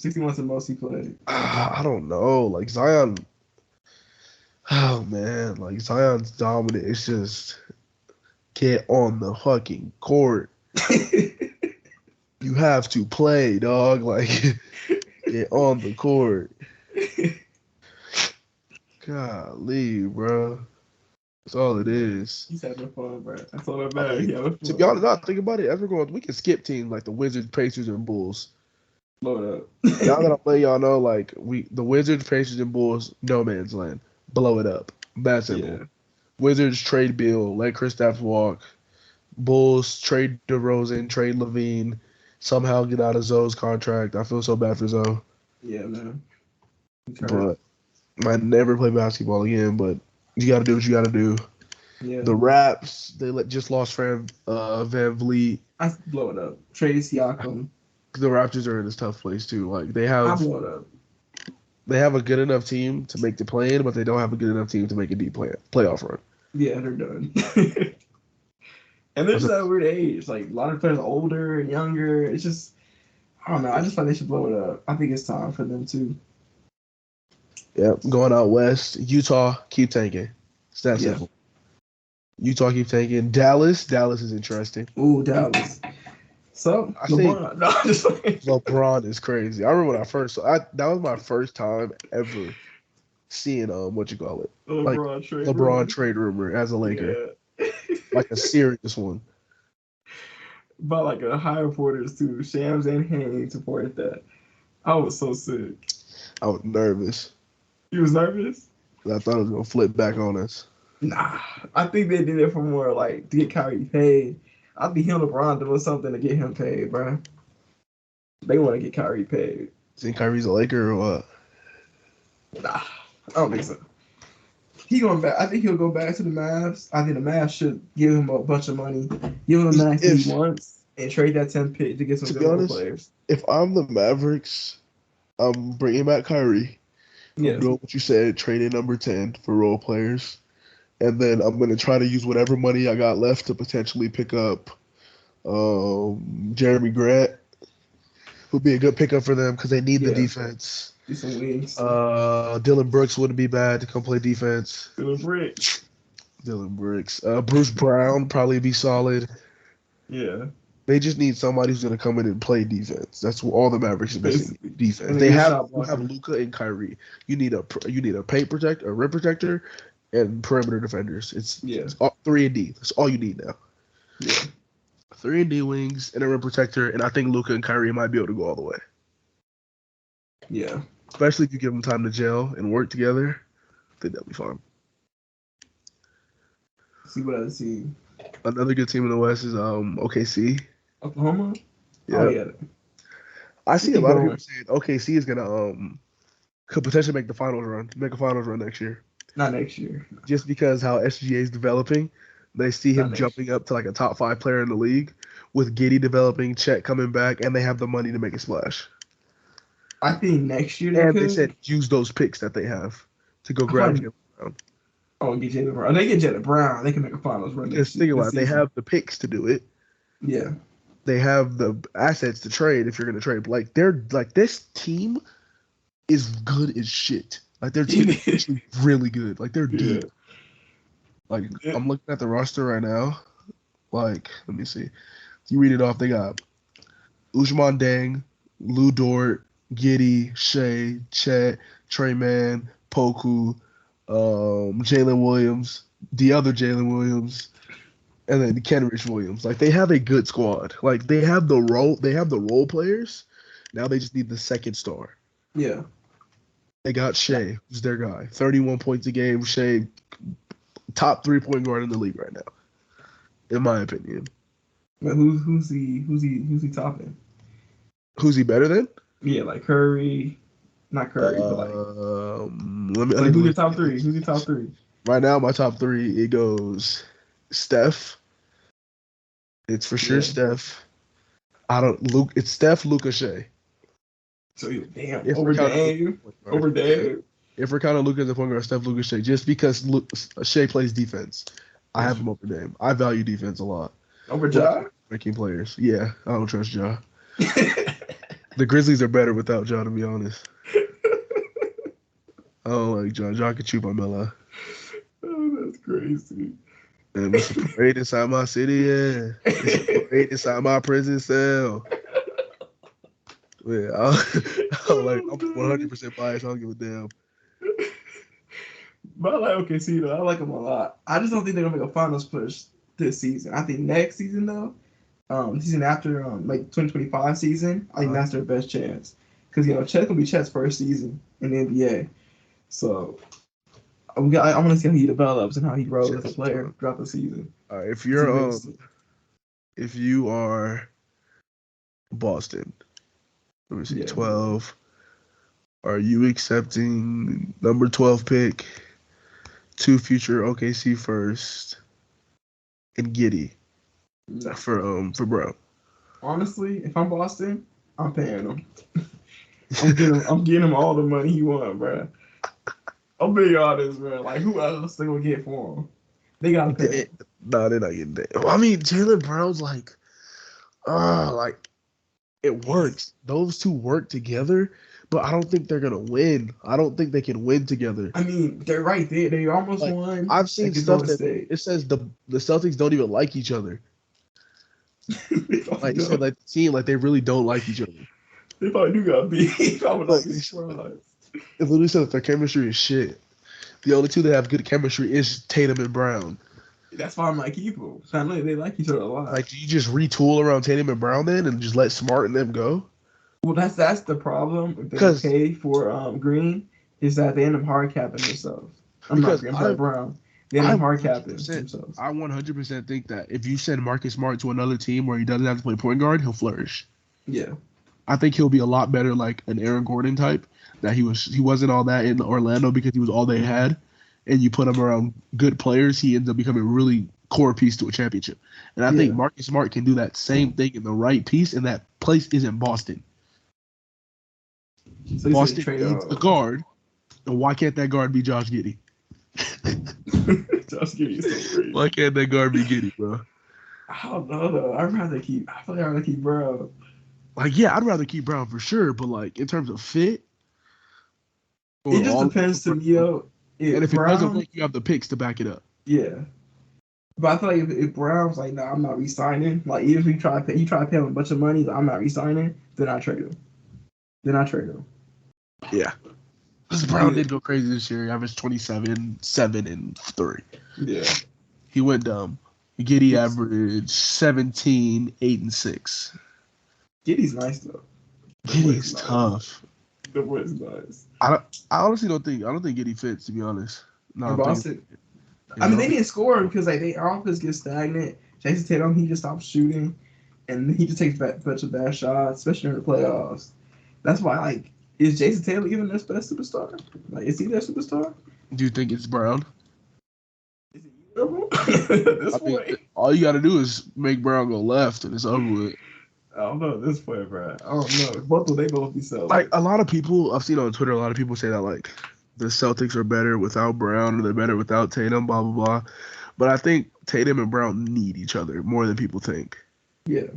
S2: 61's the most he played.
S1: I don't know. Like Zion, oh man, like Zion's dominant. It's just get on the fucking court. You have to play, dog. Like get on the court. Golly, bro. That's all it is.
S2: He's having fun, bro. That's all that
S1: I
S2: matters.
S1: mean,
S2: He having
S1: to be
S2: fun.
S1: honest, now think about it. Everyone, we can skip teams like the Wizards, Pacers, and Bulls.
S2: Blow it up.
S1: Now that I'm letting y'all know, like the Wizards, Pacers, and Bulls, no man's land. Blow it up. That simple.
S2: Yeah.
S1: Wizards trade Bill, let Kristaps walk. Bulls trade DeRozan, trade Levine, somehow get out of Zoe's contract. I feel so bad for Zoe,
S2: Yeah, man.
S1: but might never play basketball again. But you got to do what you got to do.
S2: Yeah.
S1: The Raps, just lost Van Vliet.
S2: I blow it up. Trade Siakam.
S1: The Raptors are in this tough place too. Like
S2: I blow it up.
S1: they have a good enough team to make the play-in, but they don't have a good enough team to make a deep playoff run.
S2: Yeah, they're done. And they're just at a weird age. Like a lot of players are older and younger. It's just I don't know. I just thought they should blow it up. I think it's time for them too.
S1: Yeah, going out west. Utah, keep tanking. It's that
S2: Yeah.
S1: simple. Utah keep tanking. Dallas is interesting.
S2: Ooh, Dallas. So
S1: I think
S2: LeBron. No, I'm just like,
S1: LeBron is crazy. I remember when that was my first time ever seeing what you call it, like LeBron trade rumor as a Laker,
S2: Yeah.
S1: like a serious one.
S2: But like a high reporters too. Shams and Haynes supported that. I was so sick.
S1: I was nervous.
S2: You was nervous?
S1: I thought it was gonna flip back on us.
S2: Nah, I think they did it for more like to get Kyrie paid. I think him and LeBron doing something to get him paid, bro. They want to get Kyrie paid.
S1: Think Kyrie's a Laker or what?
S2: Nah, I don't think so. He going back. I think he'll go back to the Mavs. I think the Mavs should give him a bunch of money, give him the max he wants, and trade that 10 pick to get some good players.
S1: If I'm the Mavericks, I'm bringing back Kyrie.
S2: Yeah.
S1: I'm doing what you said, trading number 10 for role players. And then I'm going to try to use whatever money I got left to potentially pick up Jeremy Grant. Would be a good pickup for them because they need the defense.
S2: Do some wings.
S1: Dylan Brooks wouldn't be bad to come play defense.
S2: Dylan Brooks.
S1: Bruce Brown probably be solid.
S2: Yeah.
S1: They just need somebody who's going to come in and play defense. That's all the Mavericks are missing. Defense.
S2: And
S1: They have Luka and Kyrie. You need a paint protector, a rim protector, and perimeter defenders. It's all 3-and-D. That's all you need now.
S2: Yeah.
S1: 3-and-D wings and a rim protector, and I think Luka and Kyrie might be able to go all the way.
S2: Yeah.
S1: Especially if you give them time to gel and work together. I think that'll be fun.
S2: See what other team?
S1: Another good team in the West is OKC.
S2: Oklahoma?
S1: Yeah.
S2: Oh, yeah.
S1: I see a lot of people saying OKC is gonna could potentially make a finals run next year.
S2: Not next year.
S1: Just because how SGA is developing, they see him jumping up to like a top 5 player in the league with Giddey developing, Chet coming back, and they have the money to make a splash.
S2: I think next year
S1: they said use those picks that they have to go grab Jaylen Brown.
S2: Oh, get Jaylen Brown. They get Jaylen Brown. They can make a finals run.
S1: Just think about it. They have the picks to do it.
S2: Yeah.
S1: They have the assets to trade if you're going to trade. Like they're like this team is good as shit. Like their team is actually really good. Like they're deep. Like I'm looking at the roster right now. Like let me see. You read it off. They got Ousmane Deng, Lou Dort, Giddey, Shea, Chet, Trey Mann, Poku, Jalen Williams, the other Jalen Williams, and then Kenrich Williams. Like they have a good squad. Like they have the role players. Now they just need the second star.
S2: Yeah.
S1: They got Shea, who's their guy. 31 points a game. Shea, top 3-point guard in the league right now, in my opinion.
S2: But who's he topping?
S1: Who's he better than?
S2: Yeah, like Curry, not Curry, but
S1: Let me
S2: who's your
S1: look.
S2: top three? Who's your top three?
S1: Right now, my top three, it goes Steph. It's for sure
S2: Yeah.
S1: Steph. I don't Luke. It's Steph, Luka, Shea.
S2: So you damn
S1: If
S2: over
S1: we're counting
S2: Dame, over Dame.
S1: if we're counting Luka as a point guard, Steph, Luka, Shea, just because Shea plays defense, I have him over Dame. I value defense a lot.
S2: Over Ja?
S1: Making players. Ja. I don't trust Ja. The Grizzlies are better without Ja, to be honest. I don't like Ja. Ja can chew my mellow.
S2: Oh, that's crazy.
S1: And it's a parade inside my city, yeah. It's a parade inside my prison cell. Yeah, I'm 100% biased. I don't give a damn.
S2: But I like OKC though. I like them a lot. I just don't think they're gonna make a finals push this season. I think next season though, season after like 2025 season, I think that's their best chance. Because Chet's gonna be Chet's first season in the NBA. So I want to see how he develops and how he grows as a player throughout the season.
S1: If you are Boston, let me see, 12. Are you accepting number 12 pick, 2 future OKC first, and Giddey for Brown?
S2: Honestly, if I'm Boston, I'm paying him. I'm getting him all the money he wants, bro. I'll be honest, bro. Like, who else they gonna get for him? They gotta pay him.
S1: No, they're not getting that. I mean, Jaylen Brown's like it works. Those two work together, but I don't think they're gonna win. I don't think they can win together.
S2: I mean, they're right there. They almost won.
S1: I've seen stuff that it says the Celtics don't even like each other. Like you said, like the team, like they really don't like each other.
S2: They probably do got beat. I would be surprised.
S1: It literally said that their chemistry is shit. The only two that have good chemistry is Tatum and Brown.
S2: That's why I'm like, keep them. I know they like each other a lot.
S1: Like, do you just retool around Tatum and Brown then, and just let Smart and them go?
S2: Well, that's the problem. If they pay for Green, is that they end up hard capping themselves. I'm Brown. They end up hard capping themselves.
S1: I 100% think that if you send Marcus Smart to another team where he doesn't have to play point guard, he'll flourish.
S2: Yeah.
S1: I think he'll be a lot better like an Aaron Gordon type. That he wasn't all that in Orlando because he was all they had. And you put him around good players, he ends up becoming a really core piece to a championship. And I think Marcus Smart can do that same thing in the right piece, and that place is in Boston. So Boston needs a guard, and why can't that guard be Josh Giddey?
S2: Josh Giddey is so great.
S1: Why can't that guard be Giddey, bro?
S2: I don't know, though. I feel like I'd rather keep Brown.
S1: Like, yeah, I'd rather keep Brown for sure, but, like, in terms of fit,
S2: it just depends to me, though.
S1: And if Brown, it doesn't work, you have the picks to back it up.
S2: Yeah. But I feel like if Brown's like, nah, I'm not re-signing. Like, even if he try to pay him a bunch of money, like, I'm not re-signing, then I trade him.
S1: Yeah. Because Brown did go crazy this year. He averaged 27, 7, and 3.
S2: Yeah.
S1: He went dumb. Giddey averaged 17, 8, and 6.
S2: Giddey's nice, though.
S1: Giddey's tough.
S2: The boy's nice.
S1: I honestly don't think Giddey fits, to be honest. No,
S2: I mean, they need to score because like their offense gets stagnant. Jason Tatum, he just stops shooting, and he just takes a bunch of bad shots, especially in the playoffs. That's why, like, is Jason Tatum even their best superstar? Like, is he their superstar?
S1: Do you think it's Brown?
S2: Is it this way?
S1: All you got to do is make Brown go left, and it's over with.
S2: I don't know at this point, bro. I don't know. They both be Celtics.
S1: Like, a lot of people, I've seen on Twitter, a lot of people say that, like, the Celtics are better without Brown, or they're better without Tatum, blah, blah, blah. But I think Tatum and Brown need each other more than people think.
S2: Yeah.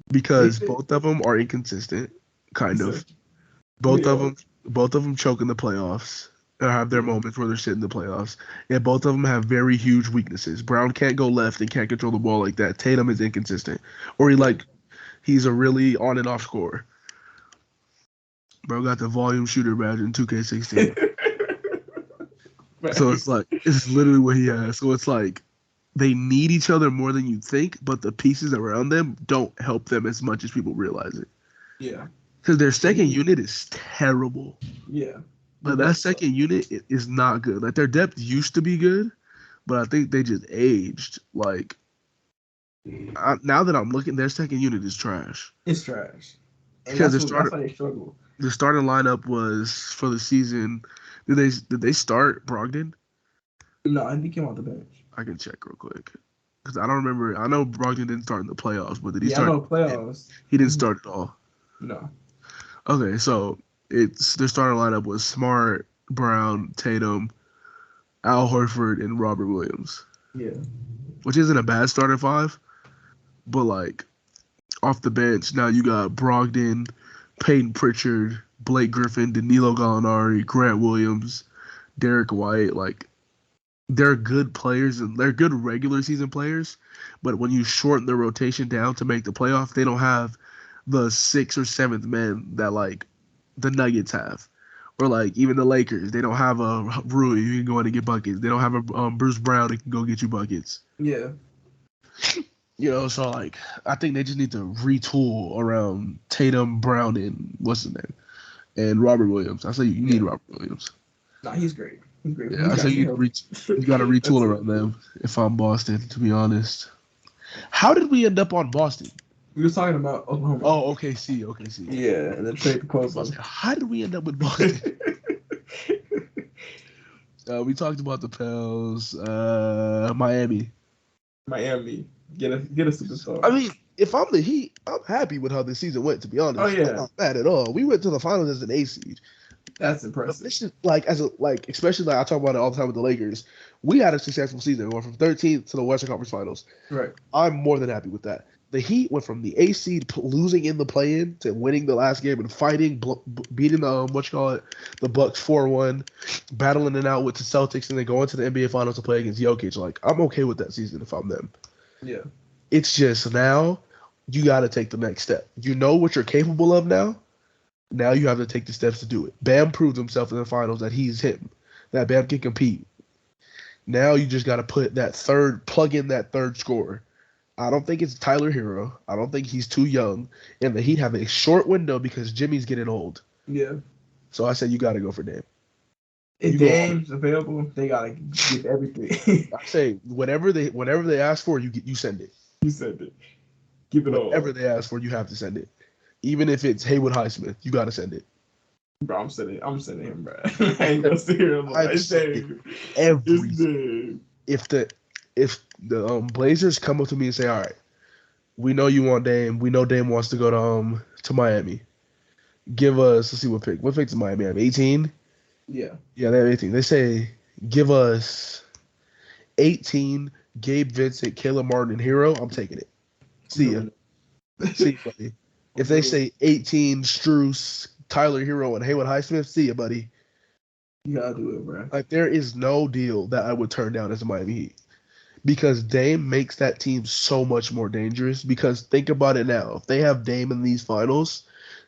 S1: Because both of them are inconsistent, kind of. Both of them choke in the playoffs, or have their moments where they're sitting in the playoffs. And both of them have very huge weaknesses. Brown can't go left and can't control the ball like that. Tatum is inconsistent. Or he's a really on and off scorer. Bro got the volume shooter badge in 2K16. So it's literally what he has. So it's like they need each other more than you think, but the pieces around them don't help them as much as people realize it.
S2: Yeah.
S1: Because their second unit is terrible.
S2: Yeah.
S1: But that second unit is not good. Like their depth used to be good, but I think they just aged. Like now that I'm looking, their second unit is trash.
S2: It's trash. And
S1: Because
S2: that's why they struggle.
S1: The starting lineup was for the season. Did they start Brogdon?
S2: No, I think he came off the bench.
S1: I can check real quick because I don't remember. I know Brogdon didn't start in the playoffs, but did he
S2: Yeah,
S1: start?
S2: I know playoffs.
S1: He didn't start at all.
S2: No.
S1: Okay, so it's their starting lineup was Smart, Brown, Tatum, Al Horford, and Robert Williams.
S2: Yeah.
S1: Which isn't a bad starting five, but like off the bench now you got Brogdon, Peyton Pritchard, Blake Griffin, Danilo Gallinari, Grant Williams, Derek White. Like they're good players and they're good regular season players, but when you shorten the rotation down to make the playoff, they don't have the 6th or 7th men that like the Nuggets have, or like even the Lakers. They don't have a Rui who can go in and get buckets. They don't have a Bruce Brown who can go get you buckets.
S2: Yeah.
S1: So like I think they just need to retool around Tatum, Brown, and what's his name, and Robert Williams. I say you need Robert Williams.
S2: Nah, he's great. He's great.
S1: Yeah, I say you got to retool around them. If I'm Boston, to be honest. How did we end up on Boston?
S2: We were talking about Oklahoma.
S1: Oh, OKC.
S2: Yeah, and then trade proposal.
S1: How did we end up with Boston? We talked about the Pels, Miami.
S2: Get a superstar.
S1: I mean, if I'm the Heat, I'm happy with how this season went. To be honest,
S2: oh yeah,
S1: I'm not bad at all. We went to the finals as an A seed.
S2: That's impressive.
S1: This is especially like I talk about it all the time with the Lakers. We had a successful season. We went from 13th to the Western Conference Finals.
S2: Right.
S1: I'm more than happy with that. The Heat went from the A seed losing in the play-in to winning the last game and fighting, beating the the Bucks 4-1, battling it out with the Celtics, and then going to the NBA Finals to play against Jokic. Like I'm okay with that season if I'm them.
S2: Yeah.
S1: It's just now you got to take the next step. You know what you're capable of now. Now you have to take the steps to do it. Bam proved himself in the finals that he's him, that Bam can compete. Now you just got to plug in that third scorer. I don't think it's Tyler Hero. I don't think he's too young. And the Heat have a short window because Jimmy's getting old.
S2: Yeah.
S1: So I said you got to go for Dame.
S2: If Dame's available, they got to give everything.
S1: I say whatever they ask for, you send it.
S2: You send it. Give it all.
S1: Whatever they ask for, you have to send it. Even if it's Haywood Highsmith, you got to send it.
S2: Bro, I'm sending him, bro. I ain't gonna sit here.
S1: If the Blazers come up to me and say, all right, we know you want Dame. We know Dame wants to go to Miami. Give us, let's see what pick. What pick is Miami have? 18?
S2: Yeah.
S1: Yeah, they have 18. They say, give us 18, Gabe Vincent, Caleb Martin, and Hero. I'm taking it. See ya. See ya, buddy. If they say 18, Strus, Tyler Hero, and Haywood Highsmith, see ya, buddy.
S2: You gotta do it, bro.
S1: Like, there is no deal that I would turn down as a Miami Heat. Because Dame makes that team so much more dangerous. Because think about it now. If they have Dame in these finals,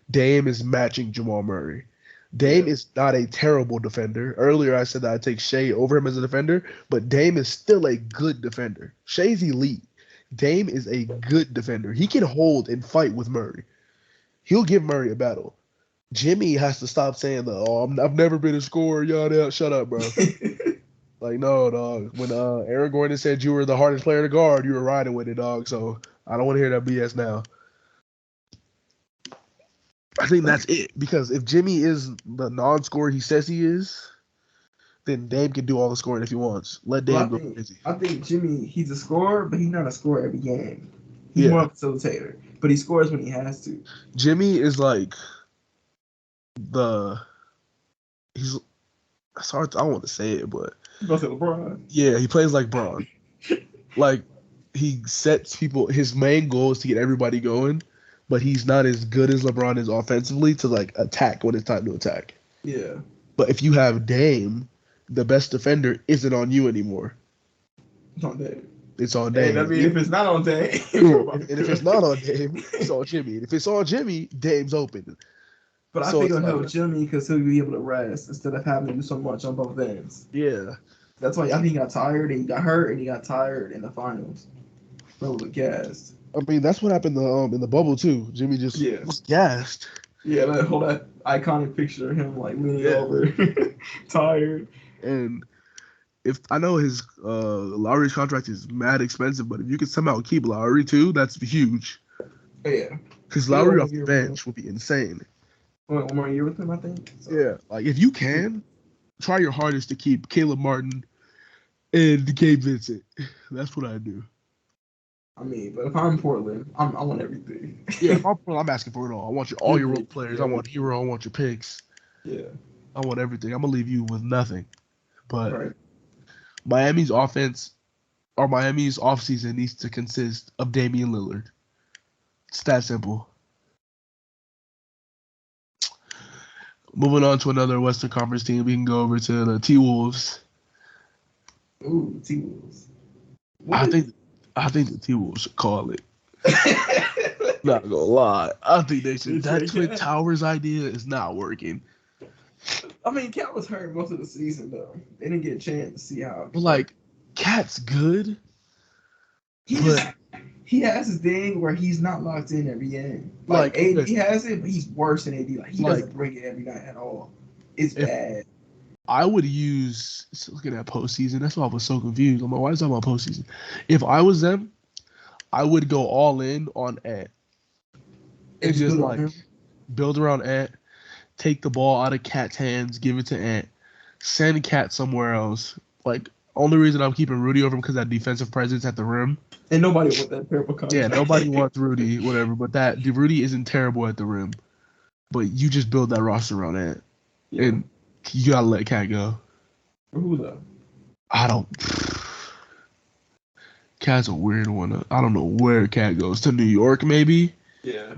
S1: Dame is matching Jamal Murray. Dame is not a terrible defender. Earlier I said that I'd take Shea over him as a defender, but Dame is still a good defender. Shea's elite. Dame is a good defender. He can hold and fight with Murray. He'll give Murray a battle. Jimmy has to stop saying I've never been a scorer. Y'all, shut up, bro. Like, no, dog. When Aaron Gordon said you were the hardest player to guard, you were riding with it, dog. So I don't want to hear that BS now. I think that's it. Because if Jimmy is the non-scorer he says he is, then Dame can do all the scoring if he wants. Let Dame go crazy.
S2: I think Jimmy, he's a scorer, but he's not a scorer every game. He's more of a facilitator, but he scores when he has to.
S1: Jimmy is like it's hard. I don't want to say it, but
S2: You about to say LeBron?
S1: Yeah, he plays like Bron. Like he sets people. His main goal is to get everybody going, but he's not as good as LeBron is offensively to like attack when it's time to attack.
S2: Yeah.
S1: But if you have Dame, the best defender isn't on you anymore.
S2: It's on Dame.
S1: It's on Dame.
S2: I mean, if it's not on Dame,
S1: and if it's not on Dame, it's on Jimmy. And if it's on Jimmy, Dame's open.
S2: But I think it'll help Jimmy because he'll be able to rest instead of having to do so much on both ends.
S1: Yeah.
S2: That's why I think he got tired and he got hurt and he got tired in the finals. Bro was gassed.
S1: I mean, that's what happened in the bubble too. Jimmy just was gassed.
S2: Yeah, that iconic picture of him like leaning over, tired.
S1: And if I know his Lowry's contract is mad expensive, but if you could somehow keep Lowry too, that's huge.
S2: Yeah.
S1: Because
S2: He got
S1: Lowry
S2: 1
S1: off the
S2: year
S1: bench would be insane.
S2: One more year with him, I think. So.
S1: Yeah, like if you can, try your hardest to keep Caleb Martin and Gabe Vincent. That's what I do.
S2: I mean, but if I'm Portland, I want everything.
S1: Yeah, I'm asking for it all. I want all your role players. I want Hero. I want your picks.
S2: Yeah.
S1: I want everything. I'm gonna leave you with nothing. But
S2: right.
S1: Miami's offense or Miami's offseason needs to consist of Damian Lillard. It's that simple. Moving on to another Western Conference team, we can go over to the T-Wolves.
S2: Ooh, T-Wolves.
S1: I think the T-Wolves should call it. Not gonna lie. I think they should. That Twin Towers idea is not working.
S2: I mean, Cat was hurt most of the season, though. They didn't get a chance to see how.
S1: But like, Cat's good.
S2: He has his thing where he's not locked in every game. Like AD has it, but he's worse than AD. Like he doesn't bring it every night at all. It's bad.
S1: I would use looking at postseason. That's why I was so confused. I'm like, why is that about postseason? If I was them, I would go all in on Ant. And just like build around Ant, take the ball out of Cat's hands, give it to Ant, send Cat somewhere else. Like, only reason I'm keeping Rudy over him because that defensive presence at the rim.
S2: And nobody wants that terrible contract.
S1: Yeah, nobody wants Rudy, whatever. But Rudy isn't terrible at the rim. But you just build that roster around Ant. Yeah. And you gotta let Cat go.
S2: Who though?
S1: I don't. Cat's a weird one. I don't know where Cat goes. To New York, maybe?
S2: Yeah.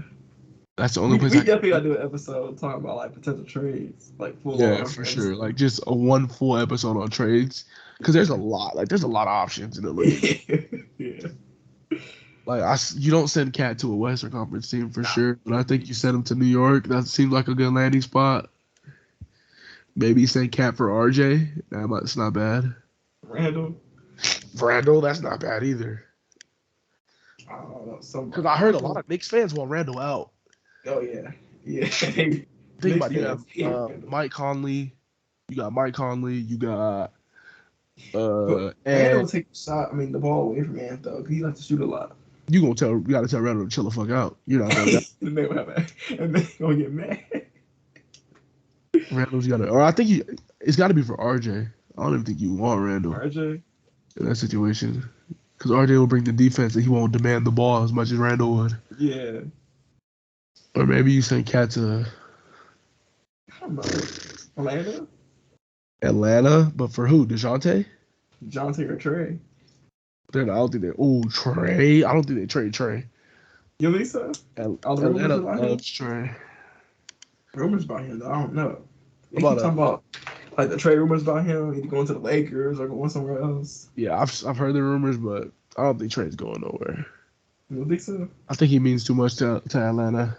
S1: That's the only place.
S2: We definitely gotta do an episode talking about like potential trades, like full.
S1: Yeah, for sure. Like just a one full episode on trades, because there's a lot. Like there's a lot of options in the league.
S2: Yeah.
S1: Like you don't send Cat to a Western Conference team for sure, but I think you send him to New York. That seems like a good landing spot. Maybe send Cat for RJ. That's not bad.
S2: Randall,
S1: that's not bad either. Because I heard a lot of Knicks fans want Randall out.
S2: Oh yeah.
S1: Think about it. You have Mike Conley. You got Mike Conley. You got.
S2: Randall will take the ball away from Ant though. He likes to shoot a lot.
S1: You gotta tell Randall to chill the fuck out. You're not gonna.
S2: And they gonna get mad.
S1: Randall's gotta, or I think it's got to be for RJ. I don't even think you want Randall.
S2: RJ
S1: in that situation, because RJ will bring the defense and he won't demand the ball as much as Randall would.
S2: Yeah.
S1: Or maybe you send Cat to.
S2: I don't know.
S1: Atlanta, but for who? DeJounte
S2: or Trey?
S1: I don't think they. Oh, Trey. I don't think they trade Trey.
S2: You think so?
S1: Atlanta loves Trey.
S2: Rumors about him, though. I don't know. They keep talking about like the trade rumors about him, either going to the Lakers or going somewhere else.
S1: Yeah, I've heard the rumors, but I don't think Trey's going nowhere.
S2: You don't think so?
S1: I think he means too much to Atlanta.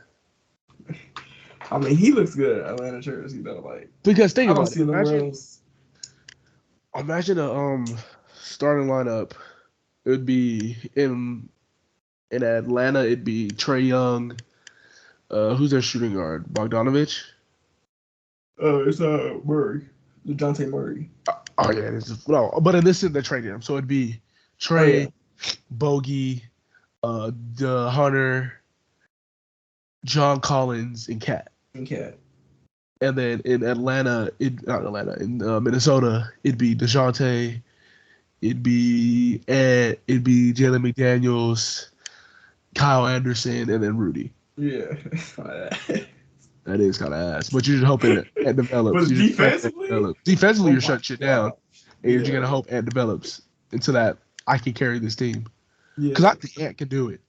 S2: I mean, he looks good at Atlanta jersey though. Like
S1: because think about it. Imagine a starting lineup. It would be in Atlanta. It'd be Trae Young. Who's their shooting guard? Bogdanovich?
S2: It's Murray. DeJounte Murray.
S1: Oh yeah, but in this is the trade him. So it'd be Trae, Bogey, the Hunter, John Collins, and Cat. And then in Atlanta, in Minnesota, it'd be DeJounte, it'd be Ed, it'd be Jalen McDaniels, Kyle Anderson, and then Rudy.
S2: Yeah.
S1: That is kind of ass. But you're just hoping Ant develops. Defensively, you're shutting shit down. And you're just going to hope Ant develops into that I can carry this team. Because I think Ant can do it.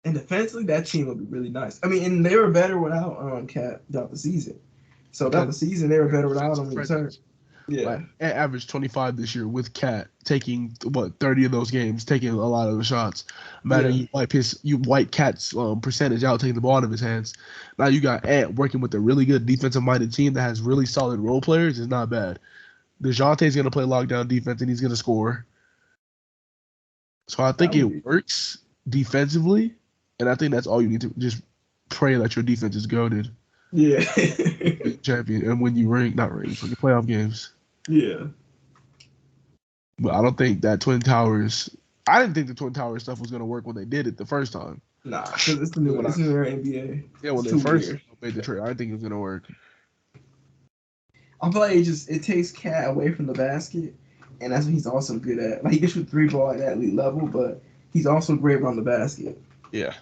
S2: And defensively, that team would be really nice. I mean, and they were better without Cat throughout the season. So throughout the season, they were better without him. Yeah.
S1: Like, Ant averaged 25 this year with Cat taking 30 of those games, taking a lot of the shots. Imagine you wipe Cat's percentage out, taking the ball out of his hands. Now you got Ant working with a really good defensive-minded team that has really solid role players. Is not bad. DeJounte's going to play lockdown defense and he's going to score. So I think it works defensively, and I think that's all you need to just pray that your defense is goated.
S2: Yeah.
S1: champion and when you not rings, when you playoff games.
S2: Yeah.
S1: But I don't think that Twin Towers. I didn't think the Twin Towers stuff was gonna work when they did it the first time.
S2: Nah, because it's the
S1: And
S2: new
S1: when
S2: it's the new era NBA.
S1: yeah,
S2: It's
S1: when they
S2: too
S1: first
S2: weird.
S1: made the trade, I didn't think it was gonna work.
S2: I feel like it takes Cat away from the basket, and that's what he's also good at. Like he can shoot three ball at that elite level, but he's also great around the basket.
S1: Yeah.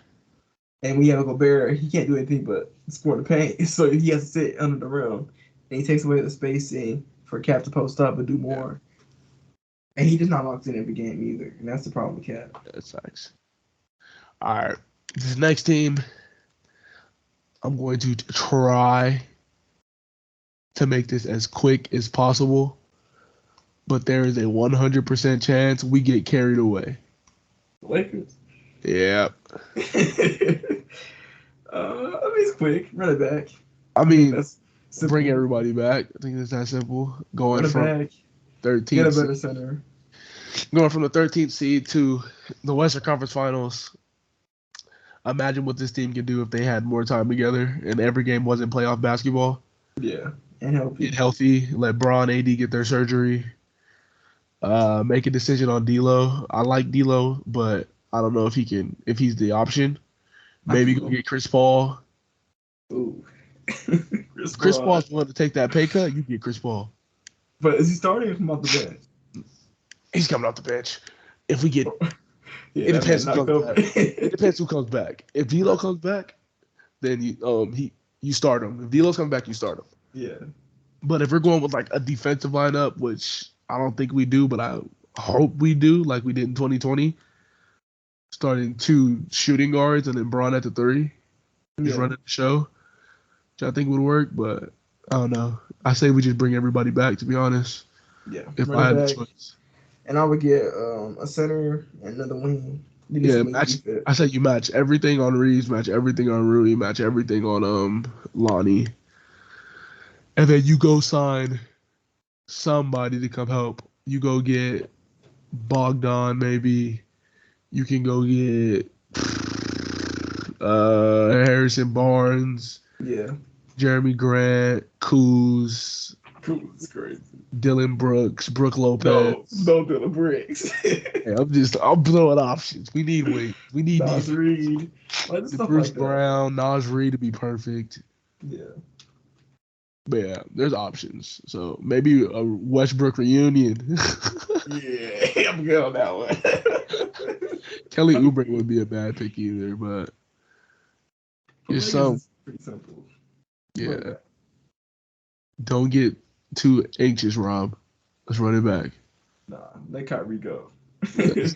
S2: And when you have a Gobert, he can't do anything but score the paint. So he has to sit under the rim, and he takes away the spacing for Cap to post up and do more. And he does not locked in every game either, and that's the problem with Cap.
S1: That sucks. All right, this next team, I'm going to try to make this as quick as possible, but there is a 100% chance we get carried away.
S2: Lakers.
S1: Yeah.
S2: I mean, it's quick. Run it back.
S1: I mean,
S2: that's simple.
S1: bring everybody back. I think it's that simple. Going
S2: Run it
S1: from
S2: back.
S1: 13th,
S2: Get a better center.
S1: Going from the 13th seed to the Western Conference Finals. Imagine what this team could do if they had more time together and every game wasn't playoff basketball.
S2: Yeah, and healthy.
S1: Get healthy. Let Bron, AD get their surgery. Make a decision on D'Lo. I like D'Lo, but I don't know if he's the option. Maybe go get Chris Paul.
S2: Ooh.
S1: Chris Paul's willing to take that pay cut. You get Chris Paul.
S2: But is he starting or come off the bench?
S1: He's coming off the bench. If we get,
S2: yeah,
S1: it depends who comes back. It depends who comes back. If D'Lo comes back, then you start him. If D'Lo's coming back, you start him.
S2: Yeah.
S1: But if we're going with like a defensive lineup, which I don't think we do, but I hope we do, like we did in 2020, starting 2 shooting guards and then Bron at the 3, just running the show, which I think would work. But I don't know. I say we just bring everybody back. To be honest,
S2: yeah.
S1: If I had a choice,
S2: and I would get a center and another wing.
S1: Yeah, I said you match everything on Reeves, match everything on Rui, match everything on Lonnie. And then you go sign somebody to come help. You go get Bogdan, maybe. You can go get Harrison Barnes.
S2: Yeah.
S1: Jeremy Grant, Kuz.
S2: Kuz is crazy.
S1: Dylan Brooks, Brooke Lopez.
S2: No Dylan Brooks.
S1: Hey, I'm blowing options. We need wings. We need
S2: Nas Reed.
S1: Bruce Brown, Nas Reed to be perfect.
S2: Yeah.
S1: But yeah, there's options. So maybe a Westbrook reunion.
S2: Yeah, I'm good on that one.
S1: Kelly Oubre wouldn't be a bad pick either, but it's
S2: pretty simple.
S1: Yeah. Don't get too anxious, Rob. Let's run it back.
S2: Nah, let Kyrie go.
S1: It's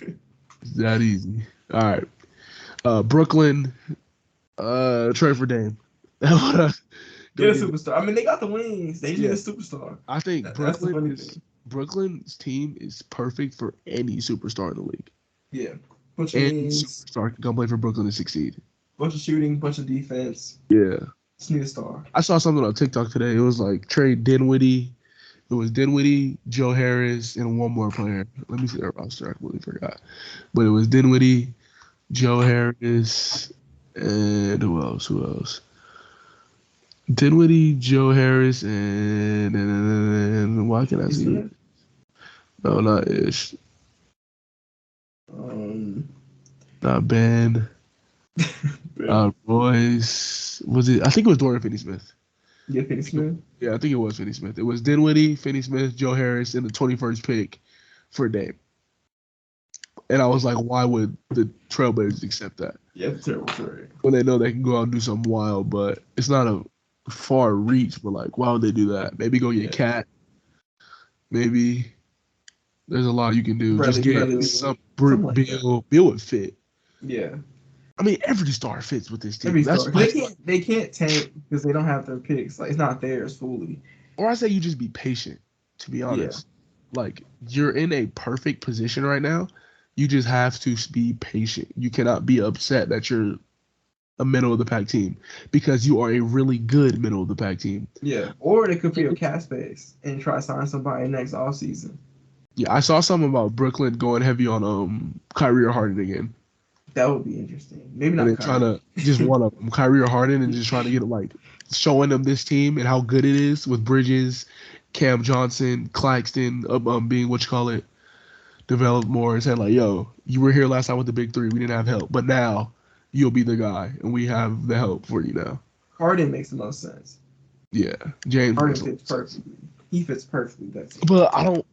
S1: that easy. All right. Brooklyn, trade for Dame.
S2: Get a superstar. I mean, they got the wings. They need a superstar.
S1: I think Brooklyn's team is perfect for any superstar in the league.
S2: Yeah.
S1: Any superstar can come play for Brooklyn and succeed.
S2: Bunch of shooting, bunch of defense.
S1: Yeah.
S2: Just need a star.
S1: I saw something on TikTok today. It was like trade Dinwiddie. It was Dinwiddie, Joe Harris, and one more player. Let me see their roster. I completely forgot. But it was Dinwiddie, Joe Harris, and who else? Dinwiddie, Joe Harris, and why can't I see it? No, not Ish. Not Ben. Royce. Was it? I think it was Dorian Finney-Smith.
S2: Yeah, Finney-Smith?
S1: Yeah, I think it was Finney-Smith. It was Dinwiddie, Finney-Smith, Joe Harris, and the 21st pick for Dame. And I was like, why would the Trailblazers accept that?
S2: Yeah, it's a terrible trade.
S1: When they know they can go out and do something wild, but it's not a far reach, but like, why would they do that? Maybe go get Cat. Maybe there's a lot you can do. Bradley, just get some Bill would fit.
S2: Yeah.
S1: I mean, every star fits with this team.
S2: They can't tank because they don't have their picks. Like, it's not theirs fully.
S1: Or I say you just be patient, to be honest. Yeah. Like, you're in a perfect position right now. You just have to be patient. You cannot be upset that you're a middle-of-the-pack team because you are a really good middle-of-the-pack team.
S2: Yeah. Or they could be a cap space and try to sign somebody next offseason.
S1: Yeah, I saw something about Brooklyn going heavy on Kyrie or Harden again.
S2: That would be interesting. Maybe not.
S1: And trying to just one of them, Kyrie or Harden, and just trying to get like showing them this team and how good it is with Bridges, Cam Johnson, Claxton, being what you call it, developed more and saying like, yo, you were here last time with the big three. We didn't have help, but now you'll be the guy, and we have the help for you now.
S2: Harden makes the most sense.
S1: Yeah, James
S2: Harden fits perfectly. He fits perfectly. That's it.
S1: But I don't.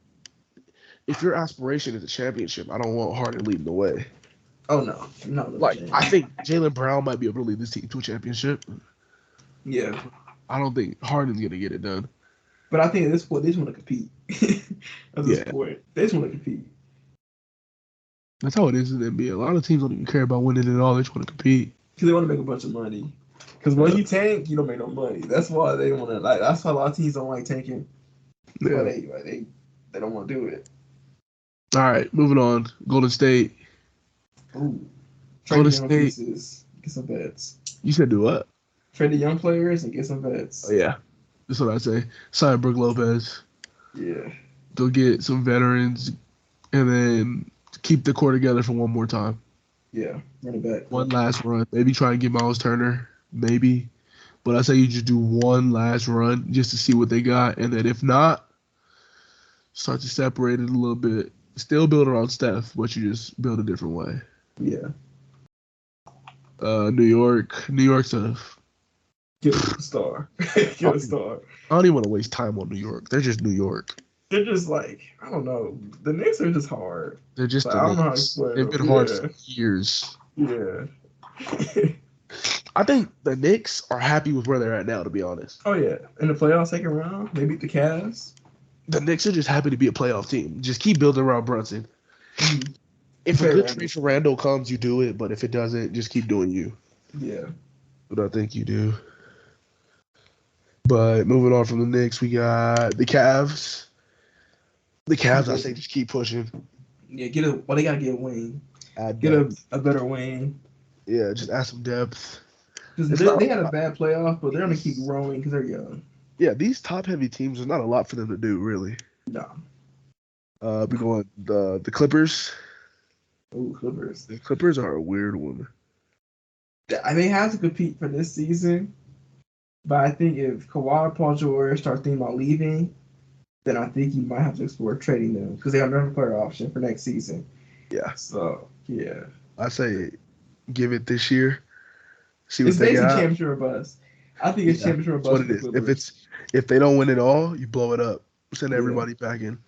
S1: If your aspiration is a championship, I don't want Harden leading the way.
S2: Oh no.
S1: Like I think Jaylen Brown might be able to lead this team to a championship.
S2: Yeah.
S1: I don't think Harden's gonna get it done.
S2: But I think at this point they just want to compete. At this point, they just want to compete.
S1: That's how it is in the NBA. A lot of teams don't even care about winning at all. They just want to compete
S2: because they want to make a bunch of money. Because when you tank, you don't make no money. That's why they want to like. That's why a lot of teams don't like tanking. Yeah. They don't want to do it.
S1: All right, moving on. Golden State.
S2: Ooh.
S1: Golden State.
S2: Pieces, get some vets.
S1: You said do what?
S2: Trade the young players and get some vets.
S1: Oh yeah, that's what I say. Sign Brook Lopez.
S2: Yeah.
S1: Go get some veterans, and then keep the core together for one more time.
S2: Yeah, run it back.
S1: One last run. Maybe try and get Miles Turner. Maybe. But I say you just do one last run just to see what they got. And then if not, start to separate it a little bit. Still build around Steph, but you just build a different way.
S2: Yeah.
S1: New York's a...
S2: Get a star. Get a star.
S1: I don't even want to waste time on New York. They're just New York.
S2: They're just like, I don't know. The Knicks are just hard.
S1: They're just
S2: like,
S1: the
S2: I don't know how to
S1: Knicks.
S2: explain
S1: They've been hard for years.
S2: Yeah.
S1: I think the Knicks are happy with where they're at now, to be honest.
S2: Oh, yeah. In the playoffs, second round, they beat the Cavs.
S1: The Knicks are just happy to be a playoff team. Just keep building around Brunson. Mm-hmm. If a good trade for Randall comes, you do it. But if it doesn't, just keep doing you.
S2: Yeah.
S1: But I think you do. But moving on from the Knicks, we got the Cavs. The Cavs, I say, just keep pushing.
S2: Yeah, they gotta get a wing. Get a better wing.
S1: Yeah, just add some depth.
S2: They had a bad playoff, but they're gonna keep growing because they're young.
S1: Yeah, these top-heavy teams, there's not a lot for them to do, really.
S2: No.
S1: We're going the Clippers.
S2: Oh, Clippers.
S1: The Clippers are a weird one.
S2: They have to compete for this season, but I think if Kawhi and Paul George start thinking about leaving, then I think you might have to explore trading them because they have another player option for next season.
S1: Yeah.
S2: So, yeah.
S1: I say give it this year. See
S2: what they got. It's basically championship or bust. I think it's championship or bust.
S1: What it is. If they don't win it all, you blow it up. Send everybody back in.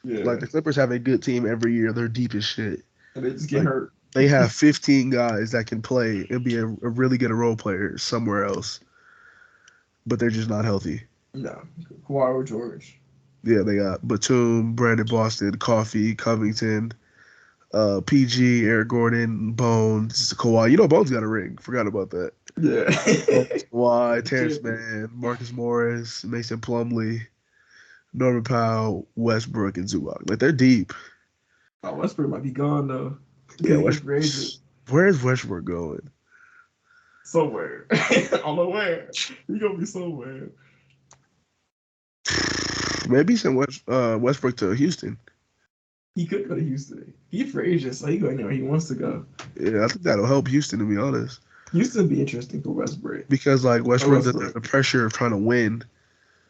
S1: Yeah. Like the Clippers have a good team every year. They're deep as shit.
S2: And they just get hurt.
S1: They have 15 guys that can play and be a really good role player somewhere else. But they're just not healthy.
S2: No. Kawhi or George.
S1: Yeah, they got Batum, Brandon Boston, Coffee, Covington, PG, Eric Gordon, Bones, Kawhi. You know Bones got a ring. Forgot about that.
S2: Yeah.
S1: Kawhi, Terrence Mann, Marcus Morris, Mason Plumlee, Norman Powell, Westbrook, and Zubac. Like, they're deep.
S2: Oh, Westbrook might be gone, though.
S1: Yeah, Westbrook. Where is Westbrook going?
S2: Somewhere. I don't know where. He's going to be somewhere.
S1: Maybe send Westbrook to Houston.
S2: He could go to Houston. He's free agent, so he go anywhere he wants to go.
S1: Yeah, I think that'll help Houston, to be honest.
S2: Houston would be interesting for Westbrook.
S1: Because, like, Westbrook doesn't have the pressure of trying to win.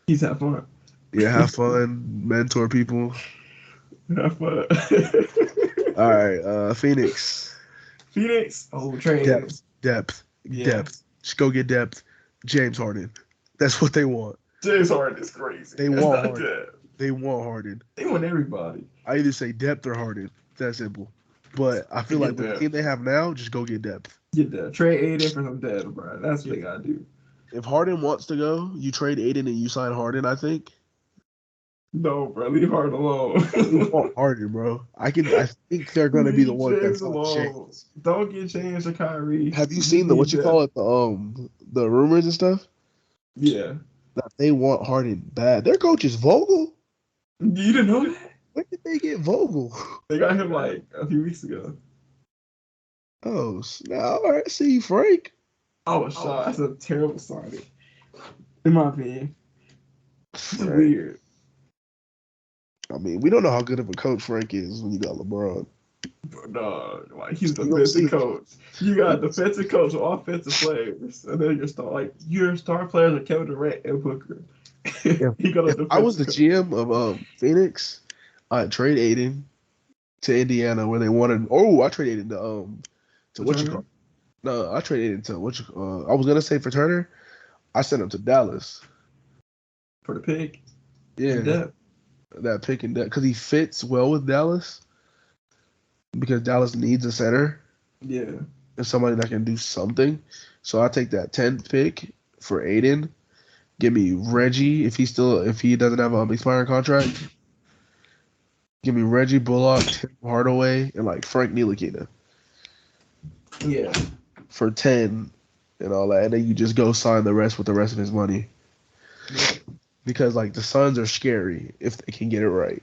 S2: He's have fun.
S1: Yeah, have fun, mentor people.
S2: Have fun.
S1: All right, Phoenix.
S2: Oh, trade.
S1: Depth. Just go get depth. James Harden. That's what they want.
S2: James Harden is crazy.
S1: They want Harden. They want
S2: everybody.
S1: I either say depth or Harden. It's that simple. But I feel like the team they have now, just go get depth.
S2: Get depth. Trade Aiden for some depth, bro. That's what they gotta do.
S1: If Harden wants to go, you trade Aiden and you sign Harden, I think.
S2: No, bro. Leave Harden alone.
S1: You want Harden, bro. I think they're gonna be the one that's alone.
S2: Don't get James or Kyrie.
S1: Have you seen the the rumors and stuff?
S2: Yeah.
S1: That they want Harden bad. Their coach is Vogel.
S2: You didn't know that?
S1: When did they get Vogel?
S2: They got him like a few weeks ago.
S1: Oh, now all right. See, Frank.
S2: Oh, shot. That's a terrible signing. In my opinion. It's weird.
S1: I mean, we don't know how good of a coach Frank is when you got LeBron.
S2: No, like he's the
S1: You don't
S2: defensive
S1: see
S2: coach. You got defensive coach, offensive players, and then your star players are Kevin Durant and Booker. He got a
S1: if I was
S2: defensive
S1: the
S2: coach.
S1: GM of Phoenix, I'd trade Aiden to Indiana where they wanted. Oh, I trade Aiden to what you
S2: Turner
S1: call. No, I traded Aiden to what you. I was gonna say for Turner. I sent him to Dallas.
S2: for the pick and
S1: Yeah,
S2: depth.
S1: that pick and that because he fits well with Dallas because Dallas needs a center
S2: Yeah,
S1: and somebody that can do something. So I take that 10th pick for Aiden. Give me Reggie if he doesn't have an expiring contract. Give me Reggie Bullock, Tim Hardaway, and like Frank Ntilikina
S2: yeah,
S1: for 10 and all that, and then you just go sign the rest with the rest of his money
S2: yeah,
S1: because like the Suns are scary if they can get it right.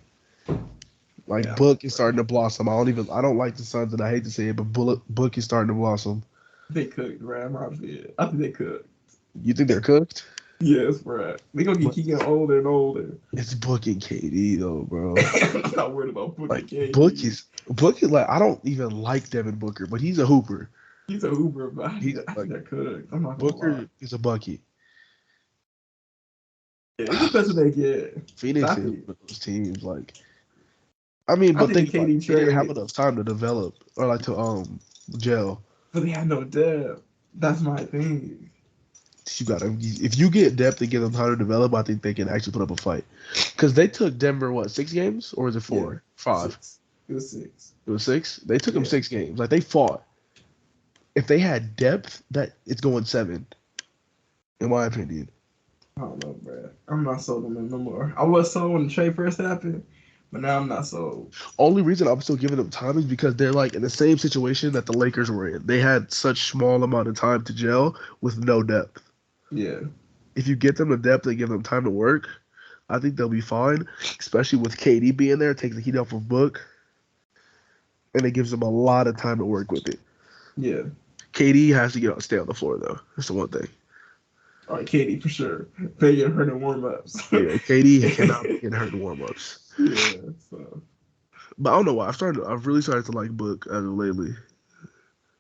S1: Like
S2: yeah.
S1: Book is starting to blossom. I don't like the Suns and I hate to say it, but Book is starting to blossom.
S2: They cooked, right? I think they cooked.
S1: You think they're cooked?
S2: Yes, right. They gonna
S1: But
S2: keep getting older and older.
S1: it's Book and KD though, bro.
S2: I'm not worried about Booker
S1: Like
S2: KD.
S1: Book is like I don't even like Devin Booker, but he's a hooper.
S2: He's a Uber, but
S1: He's
S2: I
S1: like
S2: think they're cooked. I'm not gonna lie.
S1: Booker is a bucket.
S2: Yeah, it depends what they get.
S1: Phoenix
S2: I
S1: is
S2: think
S1: one of those teams. Like I mean,
S2: I
S1: but
S2: think the
S1: think about it.
S2: KD
S1: They didn't have
S2: trade,
S1: enough time to develop or like to gel.
S2: but they had no depth. That's my thing.
S1: You gotta if you get depth and give them time to develop, I think they can actually put up a fight. Because they took Denver what 6 games or is it
S2: Yeah,
S1: 4, 5?
S2: 6. It was 6.
S1: It was 6. They took them
S2: Yeah,
S1: 6 games. Like they fought. If they had depth, that it's going 7, in my opinion.
S2: I don't know, bro. I'm not sold on them no more. I was sold when the trade first happened, but now I'm not sold.
S1: Only reason I'm still giving them time is because they're like in the same situation that the Lakers were in. They had such small amount of time to gel with no depth.
S2: Yeah,
S1: If you get them the depth and give them time to work, I think they'll be fine. Especially with KD being there, it takes the heat off of Book, and it gives them a lot of time to work with it.
S2: yeah.
S1: KD has to stay on the floor though. That's the one thing.
S2: All right, Katie for sure. They get hurt in warm ups.
S1: Yeah, KD cannot be getting hurt in warm ups.
S2: Yeah, so
S1: But I don't know why. I've really started to like Book as of lately.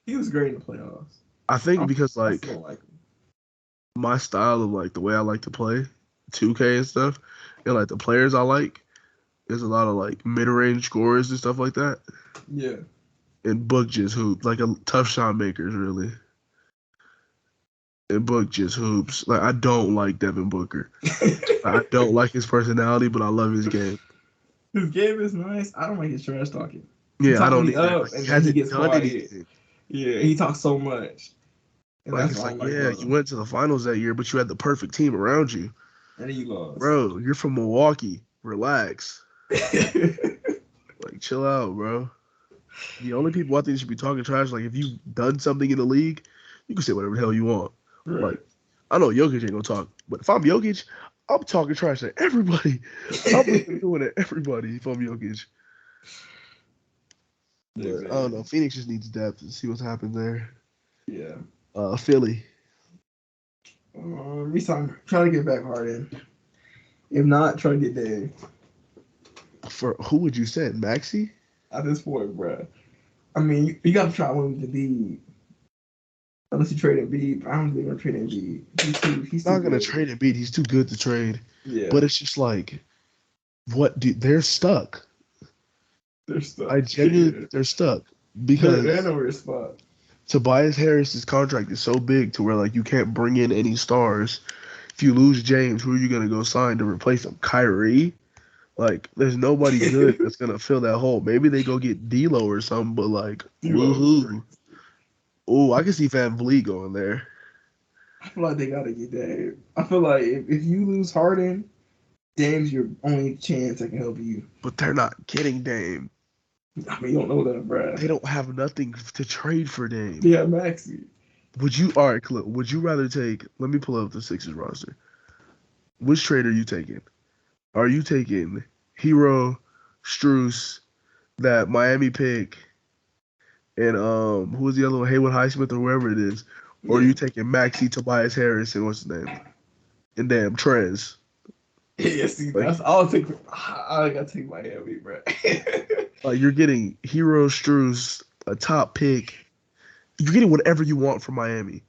S2: he was great in the playoffs.
S1: I think because
S2: I
S1: like
S2: still don't like him.
S1: my style of like the way I like to play, 2K and stuff, and like the players I like, there's a lot of like mid range scorers and stuff like that.
S2: Yeah,
S1: And Book just hoops like a tough shot makers really. And Book just hoops. Like I don't like Devin Booker. I don't like his personality, but I love his game.
S2: his game is nice. I don't like his trash talking. He
S1: Yeah, I
S2: talks
S1: don't
S2: me
S1: either.
S2: up
S1: Like, he
S2: and then he
S1: hasn't
S2: gets
S1: done
S2: quiet.
S1: anything.
S2: Yeah, he talks so much, and
S1: Like
S2: that's
S1: it's
S2: what I
S1: like,
S2: don't like
S1: yeah,
S2: about
S1: you
S2: him.
S1: went to the finals that year, but you had the perfect team around you.
S2: And he lost.
S1: Bro, you're from Milwaukee. Relax. Like, chill out, bro. The only people I think should be talking trash, like if you've done something in the league, you can say whatever the hell you want.
S2: Right.
S1: Like, I know Jokic ain't gonna talk, but if I'm Jokic, I'm talking trash to everybody. I'm doing it everybody if I'm Jokic.
S2: Hey,
S1: But I don't know.
S2: man.
S1: Phoenix just needs depth to see what's happened there.
S2: Yeah.
S1: Philly.
S2: Try to get back Harden. If not, try to get Dave.
S1: For who would you send? Maxi?
S2: At this point, bro. I mean, you got to try one with the B. Unless you trade Embiid, I don't think you're gonna trade Embiid. He's too
S1: Not gonna
S2: good.
S1: trade Embiid. He's too good to trade.
S2: Yeah,
S1: But it's just like, what? Dude, they're stuck.
S2: they're stuck.
S1: I genuinely, they're stuck
S2: They're
S1: because
S2: in a weird spot.
S1: Tobias Harris's contract is so big to where like you can't bring in any stars. If you lose James, who are you gonna go sign to replace him? Kyrie? Like, there's nobody good that's gonna fill that hole. Maybe they go get D'Lo or something, but like, woohoo! Oh, I can see Van Vliet going there.
S2: I feel like they gotta get Dave. I feel like if you lose Harden, Dame's your only chance that can help you.
S1: But they're not getting Dame.
S2: I mean, you don't know that, bro.
S1: They don't have nothing to trade for Dame.
S2: Yeah, Maxi.
S1: All right, Clip, would you rather take, let me pull up the Sixers roster. Which trade are you taking? Are you taking Hero, Struce, that Miami pick, and who was the other one? Haywood Highsmith or whoever it is? Or are
S2: Yeah.
S1: you taking Maxi, Tobias Harris, and what's his name? And damn, Trez.
S2: Yeah, see,
S1: Like,
S2: that's I'll take. I gotta take Miami, bro.
S1: you're getting Hero Struz, a top pick. You're getting whatever you want from Miami.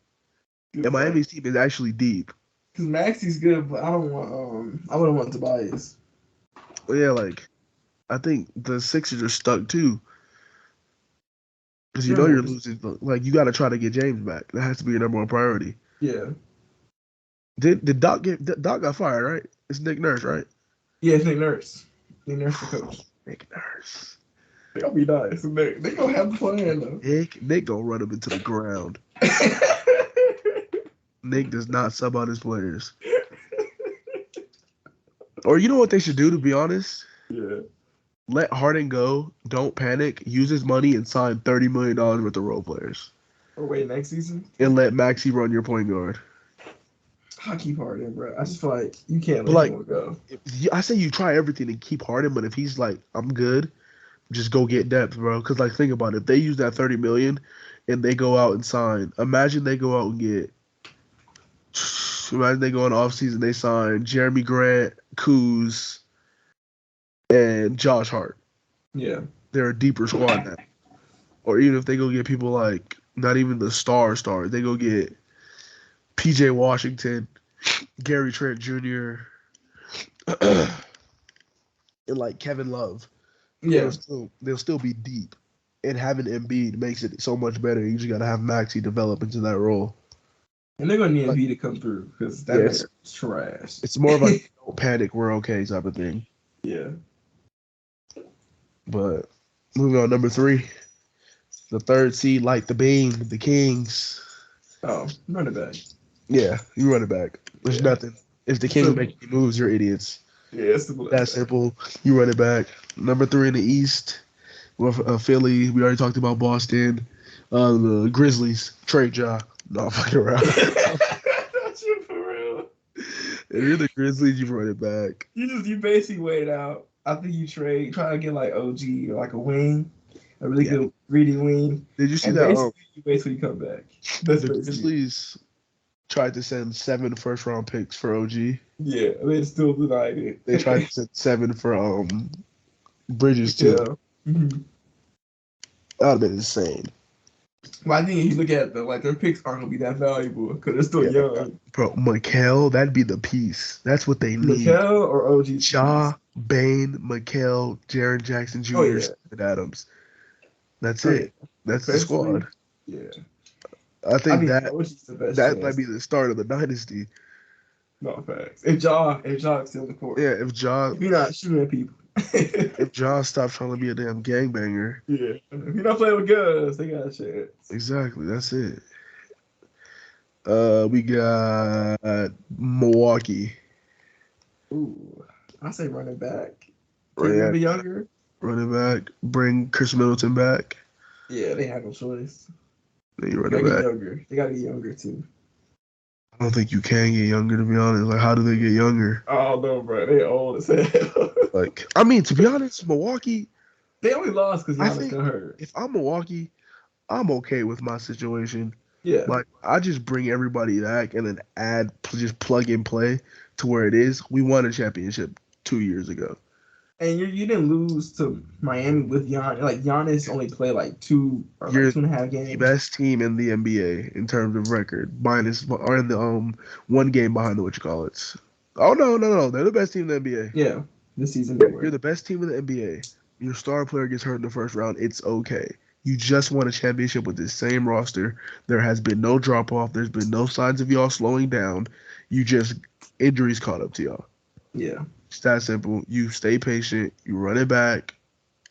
S1: And Miami's team is actually deep.
S2: Because Maxi's good, but I don't want. I wouldn't want Tobias.
S1: But yeah, like I think the Sixers are stuck too. Because you know you're losing. Like you got to try to get James back. That has to be your number one priority.
S2: Yeah.
S1: Did Doc got fired, right? It's Nick Nurse, right?
S2: Yeah, it's Nick Nurse. Nick Nurse, the coach.
S1: Nick Nurse.
S2: They'll be nice. They gonna have the plan though.
S1: Nick gonna run him into the ground. Nick does not sub out his players. Or you know what they should do, to be honest?
S2: Yeah.
S1: Let Harden go. Don't panic. Use his money and sign $30 million worth of role players.
S2: Or wait, next season?
S1: And let Maxey run your point guard.
S2: I keep Harden, bro. I just feel like you can't let him go.
S1: I say you try everything and keep Harden, but if he's like, I'm good, just go get depth, bro. Because like, think about it. If they use that $30 million and they go out and sign, imagine they go out and get. Imagine they go in the offseason, they sign Jeremy Grant, Kuz, and Josh Hart.
S2: Yeah.
S1: They're a deeper squad now. Or even if they go get people like, not even the stars, they go get PJ Washington, Gary Trent Jr., and like Kevin Love.
S2: Yeah.
S1: They'll still be deep. And having Embiid makes it so much better. You just got to have Maxey develop into that role.
S2: And they're going to need Embiid to come through because that's trash.
S1: It's more of a don't panic, we're okay type of thing.
S2: Yeah.
S1: But moving on, number 3. The third seed, like the beam, the Kings.
S2: Oh, run it back.
S1: Yeah, you run it back. There's nothing. If the Kings make any moves, you're idiots.
S2: Yeah, it's simple.
S1: That's simple. You run it back. Number 3 in the East, with Philly. We already talked about Boston. The Grizzlies. Trade Ja. No, I'm fucking around.
S2: That's you for real.
S1: If you're the Grizzlies, you run it back.
S2: You basically wait out. I think you try to get like OG or like a wing, a really good greedy wing.
S1: Did you see that?
S2: You basically come back.
S1: The Grizzlies tried to send 7 first-round picks for OG.
S2: Yeah, they still denied it.
S1: They tried to send 7 for Bridges too.
S2: Yeah. Mm-hmm.
S1: That would have been insane.
S2: Well, I think if you look at their picks aren't gonna be that valuable because they're still young.
S1: Bro, Mikal, that'd be the piece. That's what they need.
S2: Mikal or OG?
S1: Ja, Bane, Mikal, Jaren Jackson Jr., and Adams. That's it. That's the squad.
S2: Yeah.
S1: I think that might be the start of the dynasty.
S2: No facts. If Ja still in the court.
S1: Yeah, if you're
S2: not shooting at people.
S1: If Ja stops trying to be a damn gangbanger.
S2: Yeah. If you're not playing with guns, they got a chance.
S1: Exactly. That's it. We got Milwaukee.
S2: Ooh. I say running back. Running back. Younger.
S1: Running back. Bring Chris Middleton back.
S2: Yeah, they have no choice.
S1: Then you run it back.
S2: Younger. They gotta get younger too.
S1: I don't think you can get younger, to be honest. Like, how do they get younger?
S2: Oh no, bro. They old as hell.
S1: Like, I mean, to be honest, Milwaukee.
S2: They only lost because Giannis got hurt.
S1: If I'm Milwaukee, I'm okay with my situation.
S2: Yeah.
S1: Like, I just bring everybody back and then just plug and play to where it is. We won a championship 2 years ago.
S2: And you didn't lose to Miami with Giannis. Like, Giannis only played like 2 or 2.5 games.
S1: The best team in the NBA in terms of record, or in the one game behind the whatchamacallits. Oh no, they're the best team in the NBA.
S2: Yeah, this season.
S1: You're the best team in the NBA. Your star player gets hurt in the first round. It's okay. You just won a championship with this same roster. There has been no drop off. There's been no signs of y'all slowing down. Injuries caught up to y'all.
S2: Yeah.
S1: It's that simple. You stay patient, you run it back,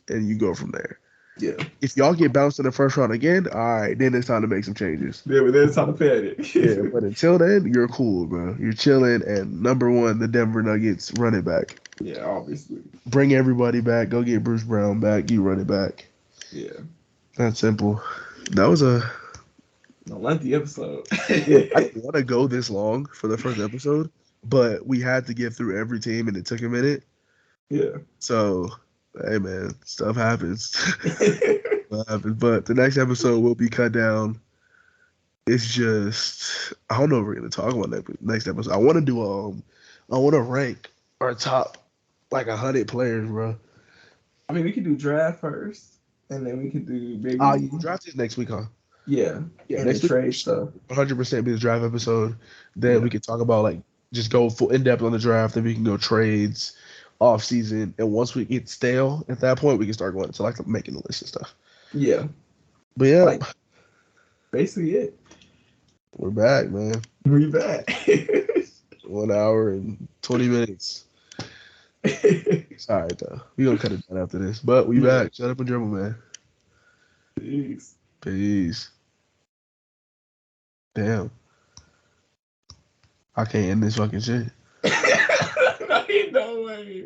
S1: and you go from there.
S2: Yeah.
S1: If y'all get bounced in the first round again, all right, then it's time to make some changes.
S2: Yeah, but then it's time to panic.
S1: Yeah, but until then, you're cool, bro. You're chilling, and number 1, the Denver Nuggets, run it back.
S2: Yeah, obviously.
S1: Bring everybody back. Go get Bruce Brown back. You run it back.
S2: Yeah.
S1: That's simple. That was a
S2: lengthy episode.
S1: Yeah, I didn't want to go this long for the first episode, but we had to get through every team, and it took a minute.
S2: Yeah.
S1: So, hey, man, stuff happens. But the next episode will be cut down. It's just, I don't know if we're going to talk about that next episode. I want to rank our top like 100 players, bro.
S2: I mean, we could do draft first, and then we could do
S1: You
S2: maybe
S1: draft is next week, huh?
S2: yeah,
S1: Yeah,
S2: and the
S1: next week
S2: trade stuff.
S1: 100% be the draft episode. Then
S2: Yeah,
S1: we can talk about like just go full in depth on the draft. Then we can go trades, off season, and once we get stale at that point, we can start going to like making the list and stuff.
S2: yeah,
S1: But yeah,
S2: like basically it.
S1: we're back, man.
S2: We back.
S1: 1 hour and 20 minutes. It's all right though. We gonna cut it down after this, but we
S2: Yeah.
S1: back. Shut up and dribble, man.
S2: Peace.
S1: Peace. Damn, I can't end this fucking shit.
S2: No way.